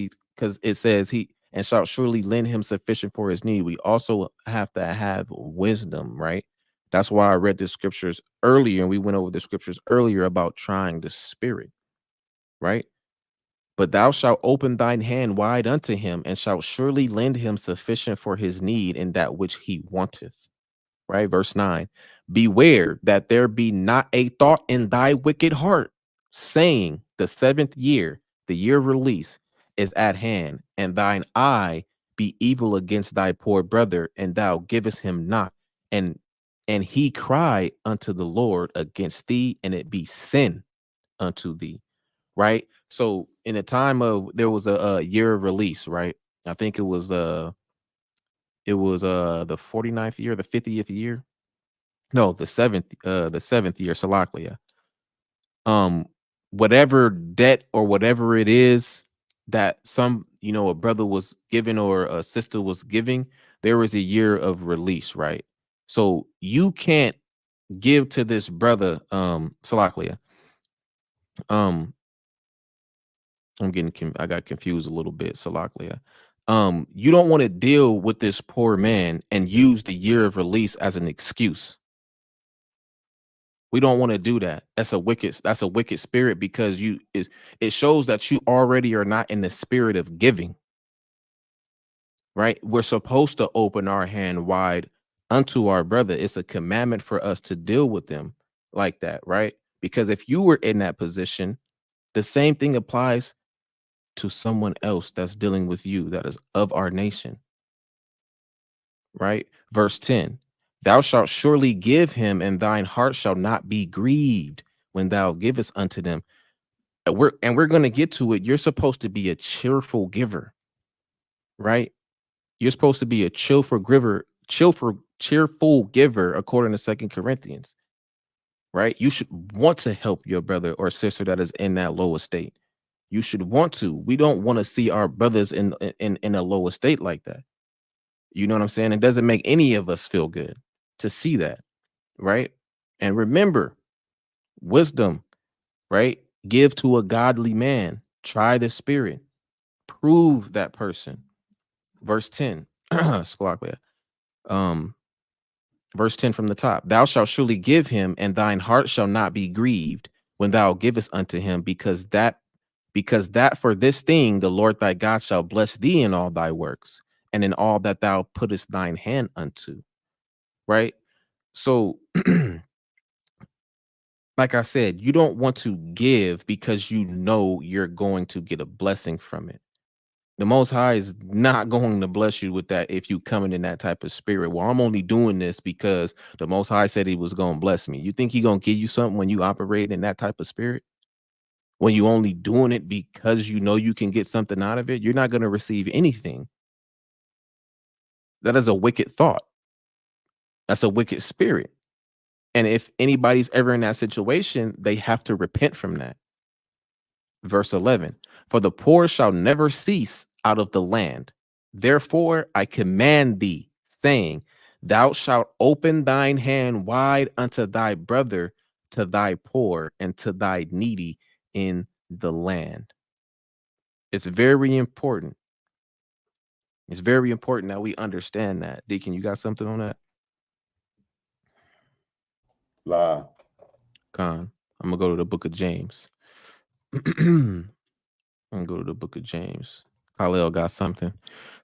it says he and shall surely lend him sufficient for his need. We also have to have wisdom, right? That's why I read the scriptures earlier and we went over the scriptures earlier about trying the spirit, right? But thou shalt open thine hand wide unto him and shalt surely lend him sufficient for his need in that which he wanteth. Right? Verse 9, beware that there be not a thought in thy wicked heart, saying, the 7th year, the year of release, is at hand, and thine eye be evil against thy poor brother, and thou givest him not. And he cry unto the Lord against thee, and it be sin unto thee. Right? So in a time of there was a year of release, right? I think it was the 49th year, the 50th year. No, the seventh year, Salaklia. Whatever debt or whatever it is that a brother was giving or a sister was giving, there was a year of release, right? So you can't give to this brother, Salaklia. I got confused a little bit, Salaklia. You don't want to deal with this poor man and use the year of release as an excuse. We don't want to do that. That's a wicked spirit because it shows that you already are not in the spirit of giving. Right? We're supposed to open our hand wide unto our brother. It's a commandment for us to deal with them like that, right? Because if you were in that position, the same thing applies to someone else that's dealing with you that is of our nation. Right? Verse 10, thou shalt surely give him, and thine heart shall not be grieved when thou givest unto them. We're going to get to it. You're supposed to be a cheerful giver, right? You're supposed to be a cheerful giver, according to 2 Corinthians, right? You should want to help your brother or sister that is in that low estate. You should want to. We don't want to see our brothers in a low estate like that. You know what I'm saying? It doesn't make any of us feel good to see that, right? And remember, wisdom, right? Give to a godly man. Try the spirit. Prove that person. Verse 10. Verse 10 from the top. Thou shalt surely give him, and thine heart shall not be grieved when thou givest unto him, because that for this thing the Lord thy God shall bless thee in all thy works, and in all that thou puttest thine hand unto. Right? So like I said, you don't want to give because you know you're going to get a blessing from it. The Most High is not going to bless you with that if you coming in that type of spirit. Well, I'm only doing this because the Most High said he was going to bless me. You think he going to give you something when you operate in that type of spirit? When you only doing it because you know you can get something out of it, you're not going to receive anything. That is a wicked thought. That's a wicked spirit. And if anybody's ever in that situation, they have to repent from that. Verse 11, for the poor shall never cease out of the land. Therefore, I command thee, saying, thou shalt open thine hand wide unto thy brother to thy poor and to thy needy in the land. It's very important. It's very important that we understand that. Deacon, you got something on that? La. Con. I'm gonna go to the book of James. I'm gonna go to the book of James. Khalil got something.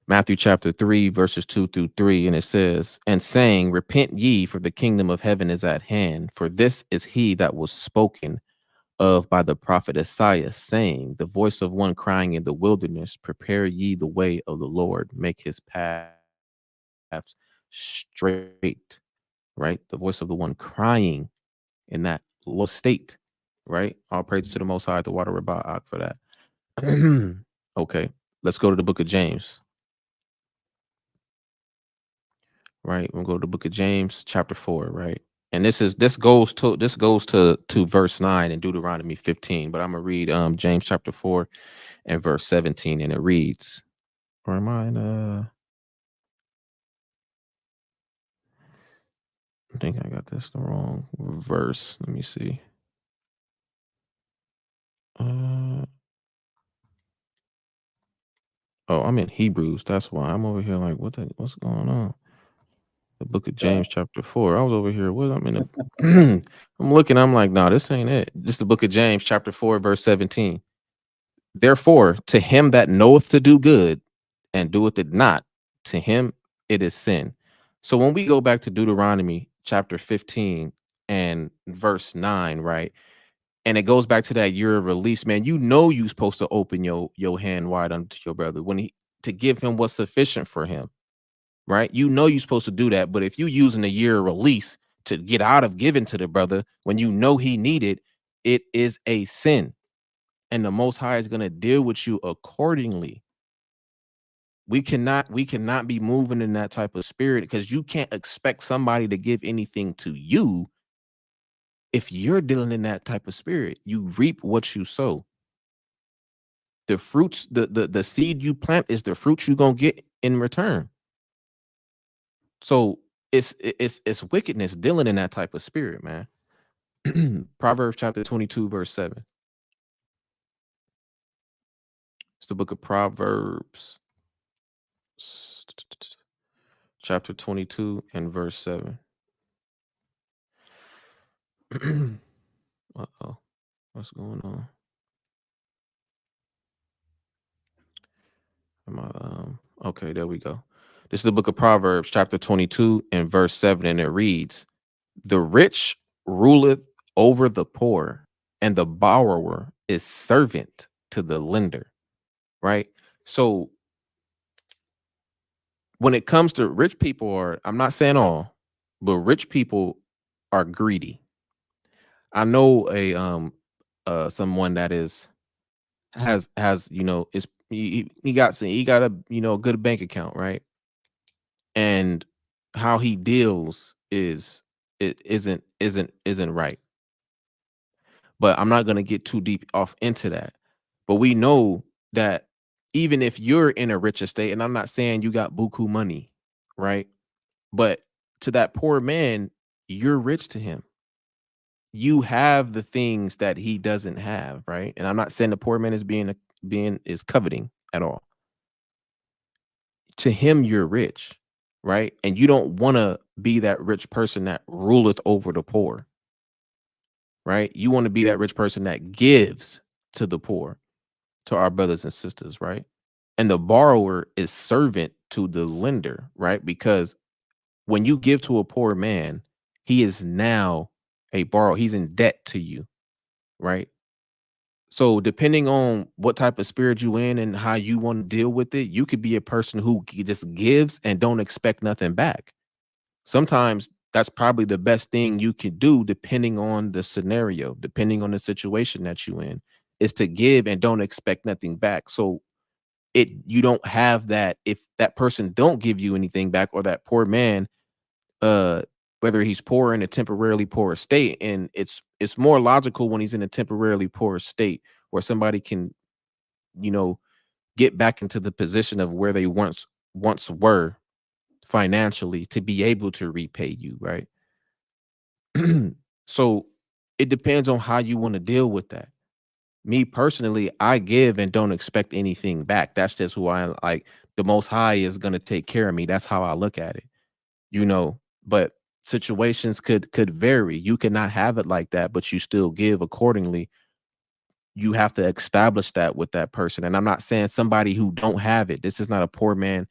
Matthew chapter 3, verses 2 through 3, and it says, and saying, repent ye, for the kingdom of heaven is at hand. For this is he that was spoken of by the prophet Isaiah, saying, the voice of one crying in the wilderness, prepare ye the way of the Lord, make his paths straight. Right? The voice of the one crying in that low state. Right? All praise to the Most High, the water Rabbaak for that. Okay, let's go to the book of James. Right, we'll go to the book of James, chapter 4. Right, and this goes to verse 9 in Deuteronomy 15. But I'm gonna read James chapter 4 and verse 17, and it reads, or am I in I think I got this the wrong verse. Let me see. Oh, I'm in Hebrews. That's why I'm over here like, what's going on? The book of James, chapter 4. I was over here. What I'm in the I'm looking, I'm like, no, this ain't it. Just the book of James, chapter 4, verse 17. Therefore, to him that knoweth to do good and doeth it not, to him it is sin. So when we go back to Deuteronomy chapter 15 and verse 9, right? And it goes back to that year of release, man. You know you're supposed to open your hand wide unto your brother when he to give him what's sufficient for him, right? You know you're supposed to do that, but if you using a year of release to get out of giving to the brother when you know he needed, it is a sin, and the Most High is going to deal with you accordingly. We cannot be moving in that type of spirit, because you can't expect somebody to give anything to you if you're dealing in that type of spirit. You reap what you sow. The fruits, the seed you plant is the fruits you're gonna get in return. So it's wickedness dealing in that type of spirit, man. Proverbs chapter 22, verse 7. It's the book of Proverbs, chapter 22 and verse 7. Uh-oh, what's going on? Okay, there we go. This is the book of Proverbs, chapter 22 and verse 7, and it reads, the rich ruleth over the poor, and the borrower is servant to the lender. Right? So when it comes to rich people, I'm not saying all, but rich people are greedy. I know someone that has is he got a good bank account, right? And how he deals isn't right. But I'm not gonna get too deep off into that. But we know that even if you're in a rich estate, and I'm not saying you got buku money, right? But to that poor man, you're rich to him. You have the things that he doesn't have, right? And I'm not saying the poor man is is coveting at all. To him, you're rich, right? And you don't want to be that rich person that ruleth over the poor, right? You want to be that rich person that gives to the poor, to our brothers and sisters, right? And the borrower is servant to the lender, right? Because when you give to a poor man, he is now a borrower. He's in debt to you, right? So depending on what type of spirit you in and how you want to deal with it, you could be a person who just gives and don't expect nothing back. Sometimes that's probably the best thing you could do, depending on the scenario, depending on the situation that you in, is to give and don't expect nothing back. So you don't have that if that person don't give you anything back, or that poor man, whether he's poor in a temporarily poor state. And it's more logical when he's in a temporarily poor state, where somebody can, get back into the position of where they once were financially, to be able to repay you, right? So it depends on how you want to deal with that. Me personally, I give and don't expect anything back. That's just who I am. Like, the Most High is gonna take care of me. That's how I look at it, you know. But situations could vary. You cannot have it like that, but you still give accordingly. You have to establish that with that person. And I'm not saying somebody who don't have it. This is not a poor man.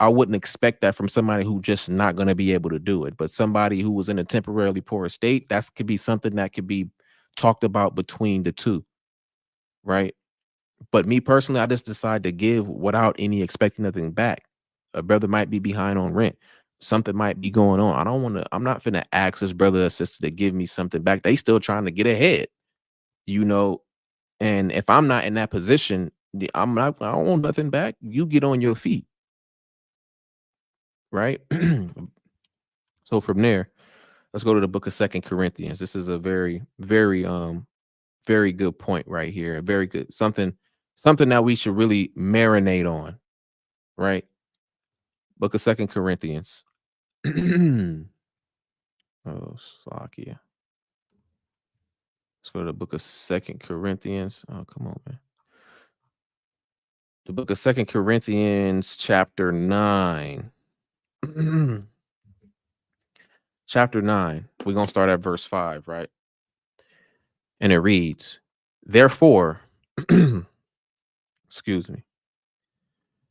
I wouldn't expect that from somebody who just not going to be able to do it. But somebody who was in a temporarily poor state, that could be something that could be talked about between the two, right? But me personally, I just decide to give without any expecting nothing back. A brother might be behind on rent. Something might be going on. I don't want to, I'm not finna ask this brother or sister to give me something back. They still trying to get ahead, you know. And if I'm not in that position, I don't want nothing back. You get on your feet, right? So from there, let's go to the book of Second Corinthians. This is a very, very good point right here. Very good. Something that we should really marinate on, right? Book of Second Corinthians. Oh, Slakia. Let's go to the book of Second Corinthians. Oh, come on, man. The book of Second Corinthians, chapter 9. Chapter 9. We're gonna start at verse 5, right? And it reads, therefore, excuse me.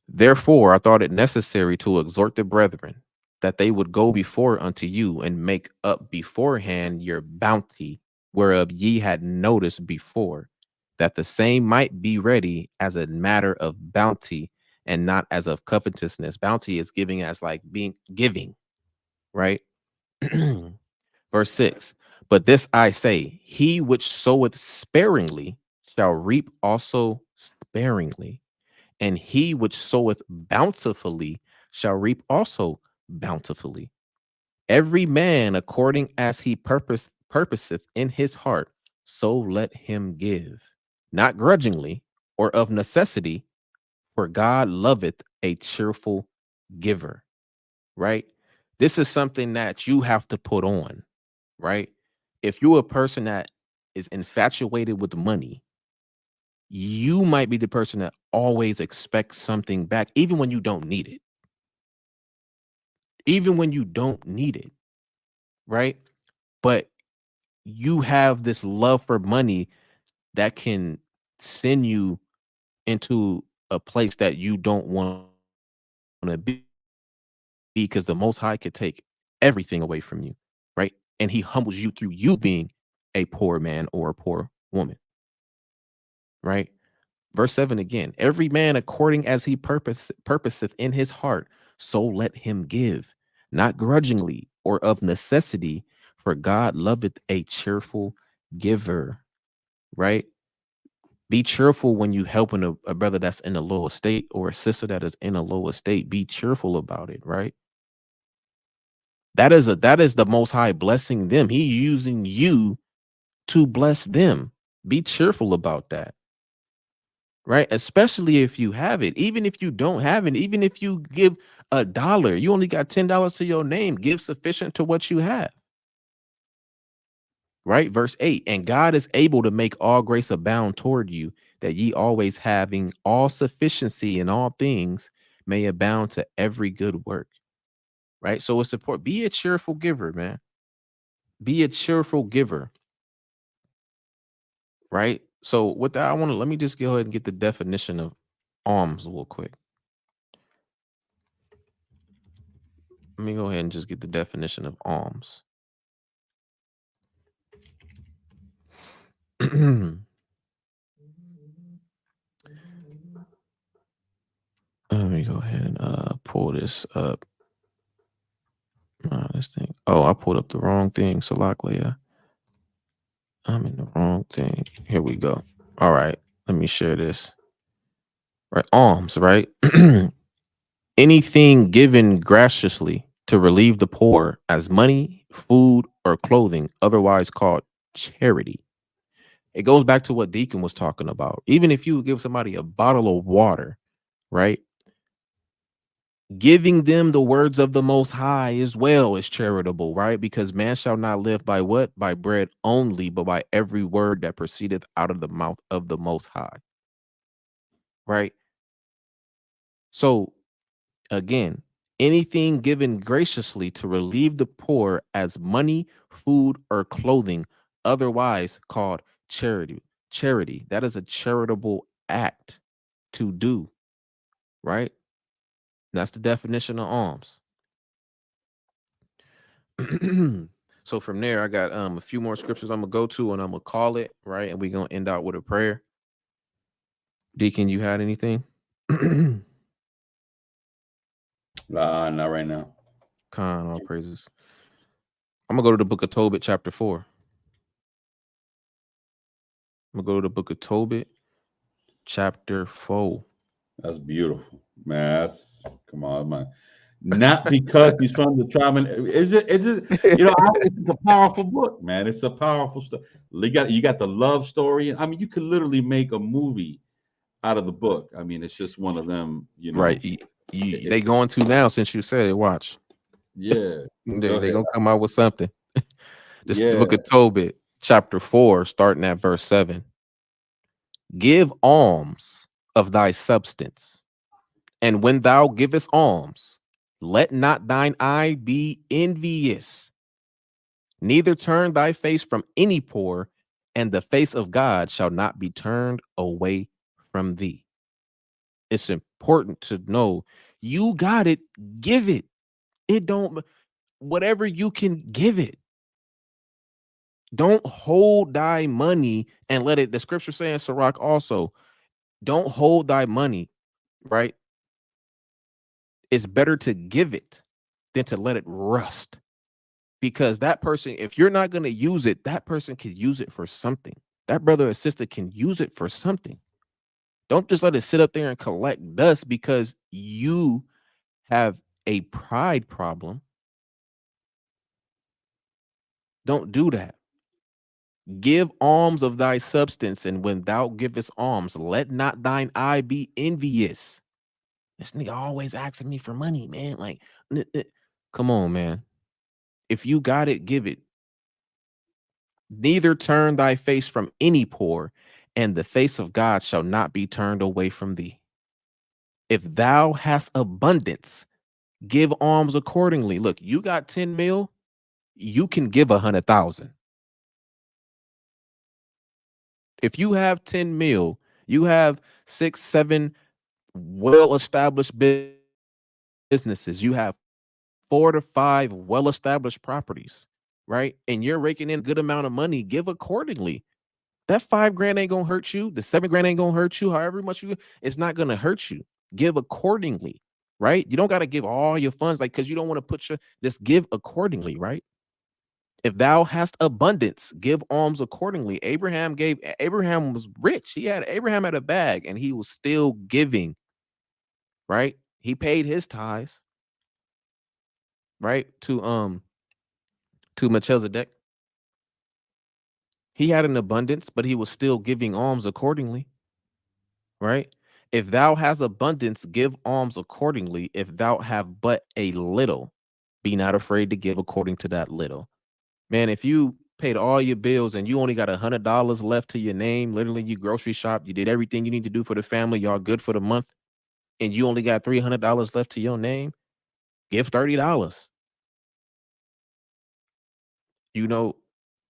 Therefore, I thought it necessary to exhort the brethren that they would go before unto you and make up beforehand your bounty, whereof ye had noticed before, that the same might be ready as a matter of bounty and not as of covetousness. Bounty is giving, as like being giving, right? Verse 6. But this I say, he which soweth sparingly shall reap also sparingly, and he which soweth bountifully shall reap also bountifully. Every man according as he purposeth in his heart, so let him give, not grudgingly or of necessity, for God loveth a cheerful giver, right? This is something that you have to put on, right? If you're a person that is infatuated with money, you might be the person that always expects something back, even when you don't need it. Even when you don't need it, right? But you have this love for money that can send you into a place that you don't want to be, because the Most High could take everything away from you, right? And he humbles you through you being a poor man or a poor woman, right? Verse 7 again, every man according as he purposeth in his heart, so let him give, not grudgingly or of necessity, for God loveth a cheerful giver, right? Be cheerful when you helping a brother that's in a lower state or a sister that is in a lower state. Be cheerful about it, right? That is the Most High blessing them. He using you to bless them. Be cheerful about that, right? Especially if you have it. Even if you don't have it, even if you give $1, you only got $10 to your name, give sufficient to what you have, right? Verse 8, and God is able to make all grace abound toward you, that ye always having all sufficiency in all things may abound to every good work, right? So it's important. Be a cheerful giver, man. Be a cheerful giver, right? So with that, let me just go ahead and get the definition of alms real quick. Let me go ahead and just get the definition of alms. Let me go ahead and pull this up. This thing. Oh, I pulled up the wrong thing. Salaklia. I'm in the wrong thing. Here we go. All right. Let me share this. Right. Alms, right? Anything given graciously to relieve the poor as money, food, or clothing, otherwise called charity. It goes back to what Deacon was talking about. Even if you give somebody a bottle of water, right? Giving them the words of the Most High as well is charitable, right? Because man shall not live by what? By bread only, but by every word that proceedeth out of the mouth of the Most High, right? So again, anything given graciously to relieve the poor as money, food, or clothing, otherwise called charity. Charity, that is a charitable act to do, right? That's the definition of alms. So from there, I got a few more scriptures I'm gonna go to, and I'm gonna call it right, and we're gonna end out with a prayer. Deacon, you had anything? Not right now. Con, all praises. I'm gonna go to the book of Tobit, chapter 4. I'm gonna go to the book of Tobit, chapter 4. That's beautiful, man. Come on, man. Not because he's from the tribe. Is it? It's a powerful book, man. It's a powerful stuff. You got the love story. I mean, you could literally make a movie out of the book. I mean, it's just one of them. Right. They going to now since you said it. Watch. Yeah. They gonna come out with something. This is the Yeah. book of Tobit, chapter 4, starting at verse 7. Give alms of thy substance, and when thou givest alms, let not thine eye be envious, neither turn thy face from any poor, and the face of God shall not be turned away from thee. It's important to know you got it, give it. It don't, whatever you can give it. Don't hold thy money and let it, the scripture saying, Sirach also, don't hold thy money, right? It's better to give it than to let it rust. Because that person, if you're not going to use it, that person can use it for something. That brother or sister can use it for something. Don't just let it sit up there and collect dust because you have a pride problem. Don't do that. Give alms of thy substance, and when thou givest alms, let not thine eye be envious. This nigga always asking me for money, man. Like, come on, man. If you got it, give it. Neither turn thy face from any poor, and the face of God shall not be turned away from thee. If thou hast abundance, give alms accordingly. Look, you got 10 mil, you can give 100,000. If you have 10 mil, you have 6, 7 well-established businesses, you have 4 to 5 well-established properties, right? And you're raking in a good amount of money, give accordingly. That 5 grand ain't gonna hurt you. The 7 grand ain't gonna hurt you. However much it's not gonna hurt you. Give accordingly, right? You don't got to give all your funds, like, because you don't want to just give accordingly, right? If thou hast abundance, give alms accordingly. Abraham was rich. Abraham had a bag and he was still giving, right? He paid his tithes, right? To Melchizedek. He had an abundance, but he was still giving alms accordingly, right? If thou hast abundance, give alms accordingly. If thou have but a little, be not afraid to give according to that little. Man, if you paid all your bills and you only got $100 left to your name, literally you grocery shop, you did everything you need to do for the family, y'all good for the month, and you only got $300 left to your name, give $30. You know,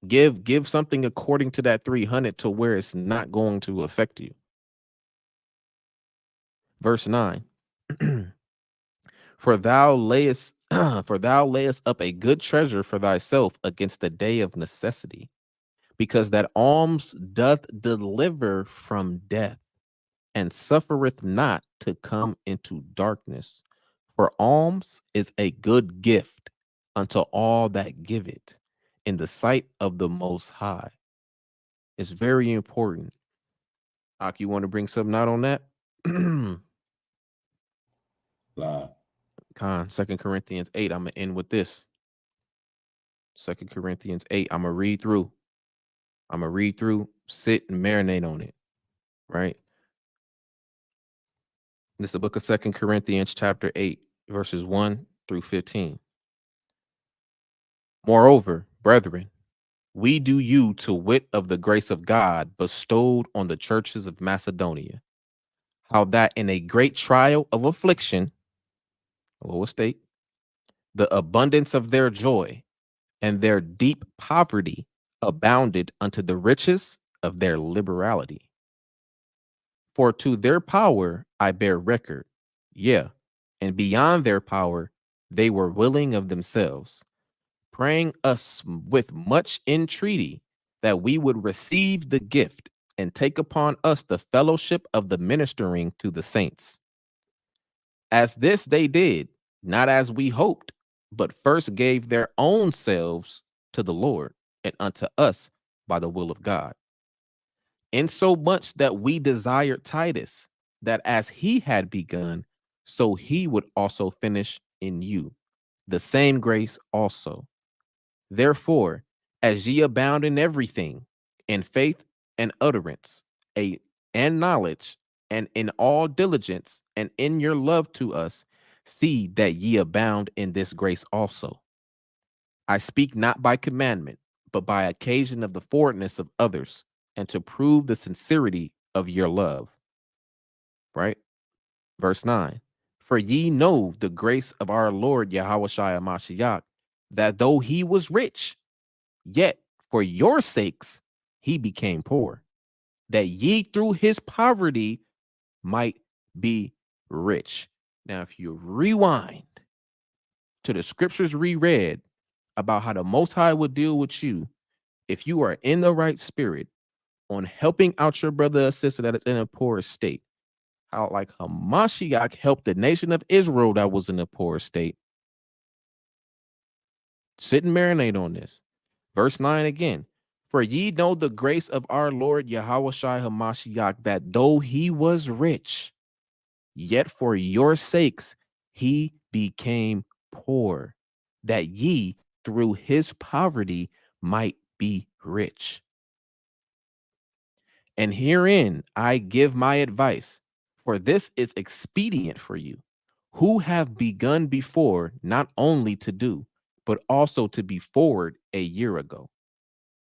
give something according to that 300 to where it's not going to affect you. Verse 9. For thou layest up a good treasure for thyself against the day of necessity, because that alms doth deliver from death, and suffereth not to come into darkness. For alms is a good gift unto all that give it in the sight of the Most High. It's very important. Ak, you want to bring something out on that? Con, 2 Corinthians 8. I'm going to end with this. 2 Corinthians 8. I'm going to read through, sit and marinate on it, right? This is the book of 2 Corinthians chapter 8, verses 1 through 15. Moreover, brethren, we do you to wit of the grace of God bestowed on the churches of Macedonia, how that in a great trial of affliction, lower state, the abundance of their joy and their deep poverty abounded unto the riches of their liberality. For to their power I bear record, yeah, and beyond their power they were willing of themselves, praying us with much entreaty that we would receive the gift and take upon us the fellowship of the ministering to the saints. As this they did, not as we hoped, but first gave their own selves to the Lord and unto us by the will of God. Insomuch that we desired Titus, that as he had begun, so he would also finish in you the same grace also. Therefore, as ye abound in everything, in faith and utterance, and knowledge, and in all diligence, and in your love to us, see that ye abound in this grace also. I speak not by commandment, but by occasion of the forwardness of others, and to prove the sincerity of your love. Right? Verse 9. For ye know the grace of our Lord Yahushua Mashiach, that though he was rich, yet for your sakes he became poor, that ye through his poverty might be rich. Now, if you rewind to the scriptures reread about how the Most High will deal with you if you are in the right spirit on helping out your brother or sister that is in a poor state, how like Hamashiach helped the nation of Israel that was in a poor state. Sit and marinate on this. Verse 9 again. For ye know the grace of our Lord Yahushua Hamashiach, that though he was rich, yet for your sakes he became poor, that ye through his poverty might be rich. And herein I give my advice, for this is expedient for you, who have begun before not only to do, but also to be forward a year ago.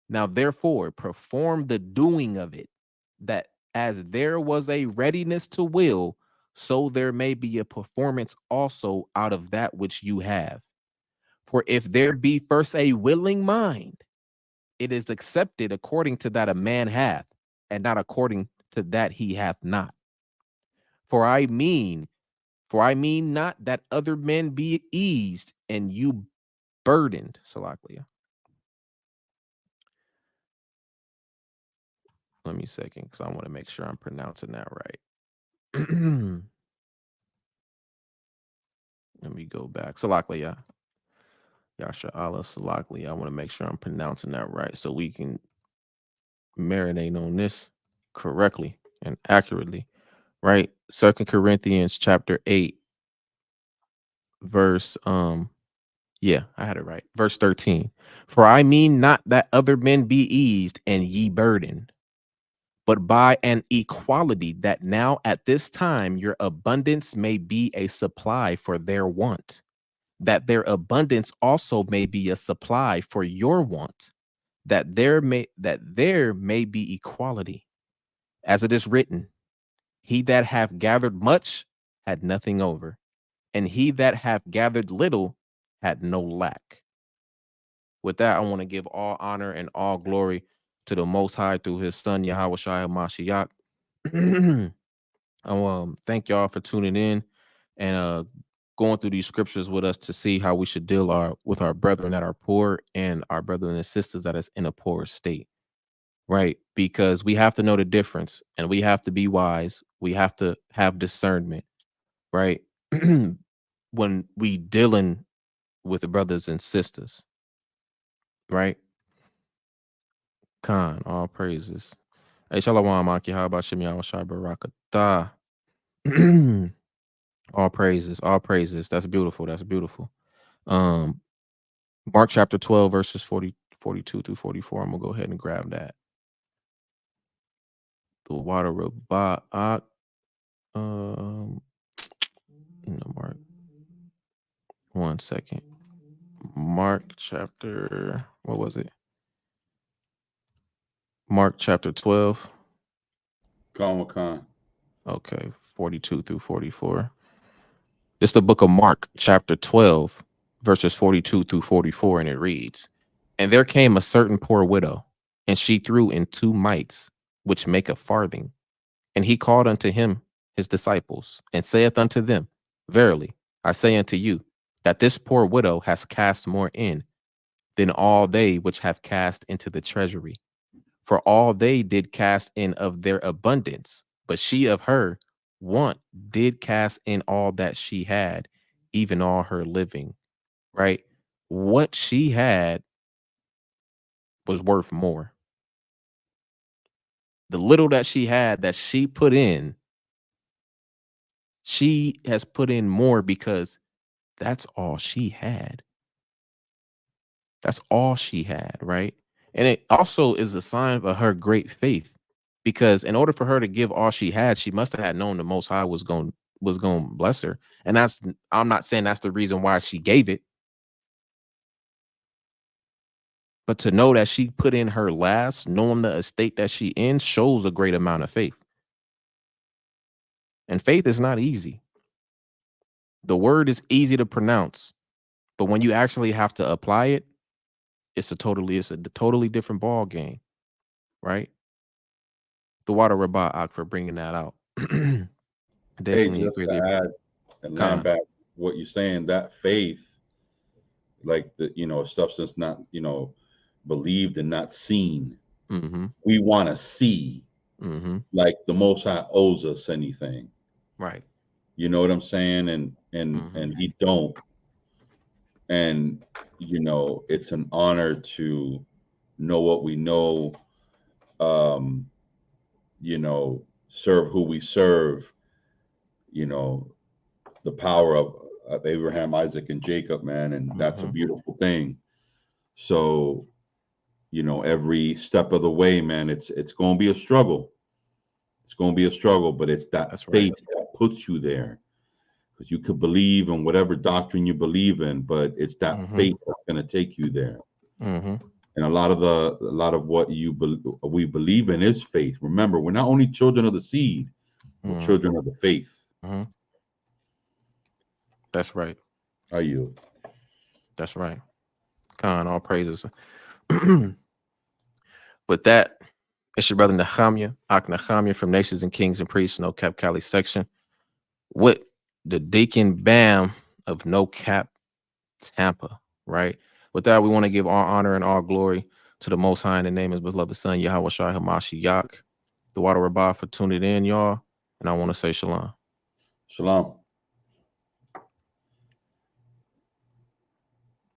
Now, therefore, perform the doing of it, that as there was a readiness to will, so there may be a performance also out of that which you have. For if there be first a willing mind, it is accepted according to that a man hath, and not according to that he hath not. For I mean not that other men be eased and you burdened, Salaklia. Let me second, because I want to make sure I'm pronouncing that right. Let me go back. Salaklia. Yasha Allah Salaklia. I want to make sure I'm pronouncing that right so we can marinate on this correctly and accurately. Right? 2 Corinthians chapter 8, verse yeah, I had it right. Verse 13. For I mean not that other men be eased and ye burdened, but by an equality, that now at this time your abundance may be a supply for their want, that their abundance also may be a supply for your want, that there may be equality. As it is written, he that hath gathered much had nothing over, and he that hath gathered little had no lack. With that, I want to give all honor and all glory to the Most High through his son, Yahushua Mashiach. I thank y'all for tuning in and going through these scriptures with us to see how we should deal with our brethren that are poor and our brethren and sisters that is in a poor state, right? Because we have to know the difference and we have to be wise. We have to have discernment, right? When we dealing with the brothers and sisters, right? Khan, all praises. Hey, Shalom, Aki. How about Shemi Awashai Barakatah? All praises, all praises. That's beautiful. That's beautiful. Mark chapter 12, verses 42 through 44. I'm gonna go ahead and grab that. The water robot. No, Mark. 1 second. Mark chapter, what was it? Mark chapter 12. Khan. Okay, 42 through 44. It's the book of Mark chapter 12, verses 42 through 44, and it reads, "And there came a certain poor widow, and she threw in 2 mites, which make a farthing. And he called unto him his disciples, and saith unto them, Verily, I say unto you, that this poor widow has cast more in than all they which have cast into the treasury. For all they did cast in of their abundance, but she of her want did cast in all that she had, even all her living." Right? What she had was worth more. The little that she had that she put in, she has put in more because that's all she had. That's all she had, right? And it also is a sign of her great faith, because in order for her to give all she had, she must have had known the Most High was going to bless her. And that's, I'm not saying that's the reason why she gave it, but to know that she put in her last, knowing the estate that she in, shows a great amount of faith. And faith is not easy. The word is easy to pronounce, but when you actually have to apply it, it's a totally different ball game, right? The water Rabat for bringing that out. Hey, Definitely just greatly to add and land back what you're saying, that faith, like the substance not believed and not seen. Mm-hmm. We want to see, Mm-hmm. like the Most High owes us anything, Right? you know what I'm saying? And Mm-hmm. he don't. And it's an honor to know what we know, serve who we serve, the power of Abraham, Isaac, and Jacob, man. And that's a Mm-hmm. beautiful thing. So, every step of the way, man, it's going to be a struggle. It's going to be a struggle, but it's that That's faith right. that puts you there. Because you could believe in whatever doctrine you believe in, but it's that Mm-hmm. faith that's going to take you there. Mm-hmm. And a lot of what we believe in is faith. Remember, we're not only children of the seed, we're children of the faith. Mm-hmm. That's right. Are you? That's right. Khan, all praises. With that, it's your brother Nehemiah, Ak Nehemiah from Nations and Kings and Priests, No Cap Cali section, with the Deacon Bam of No Cap Tampa, right? With that, we want to give all honor and all glory to the Most High in the name of his beloved Son, Yahweh Shai Hamashiach, the Water Rabbah, for tuning in, y'all. And I want to say shalom. Shalom.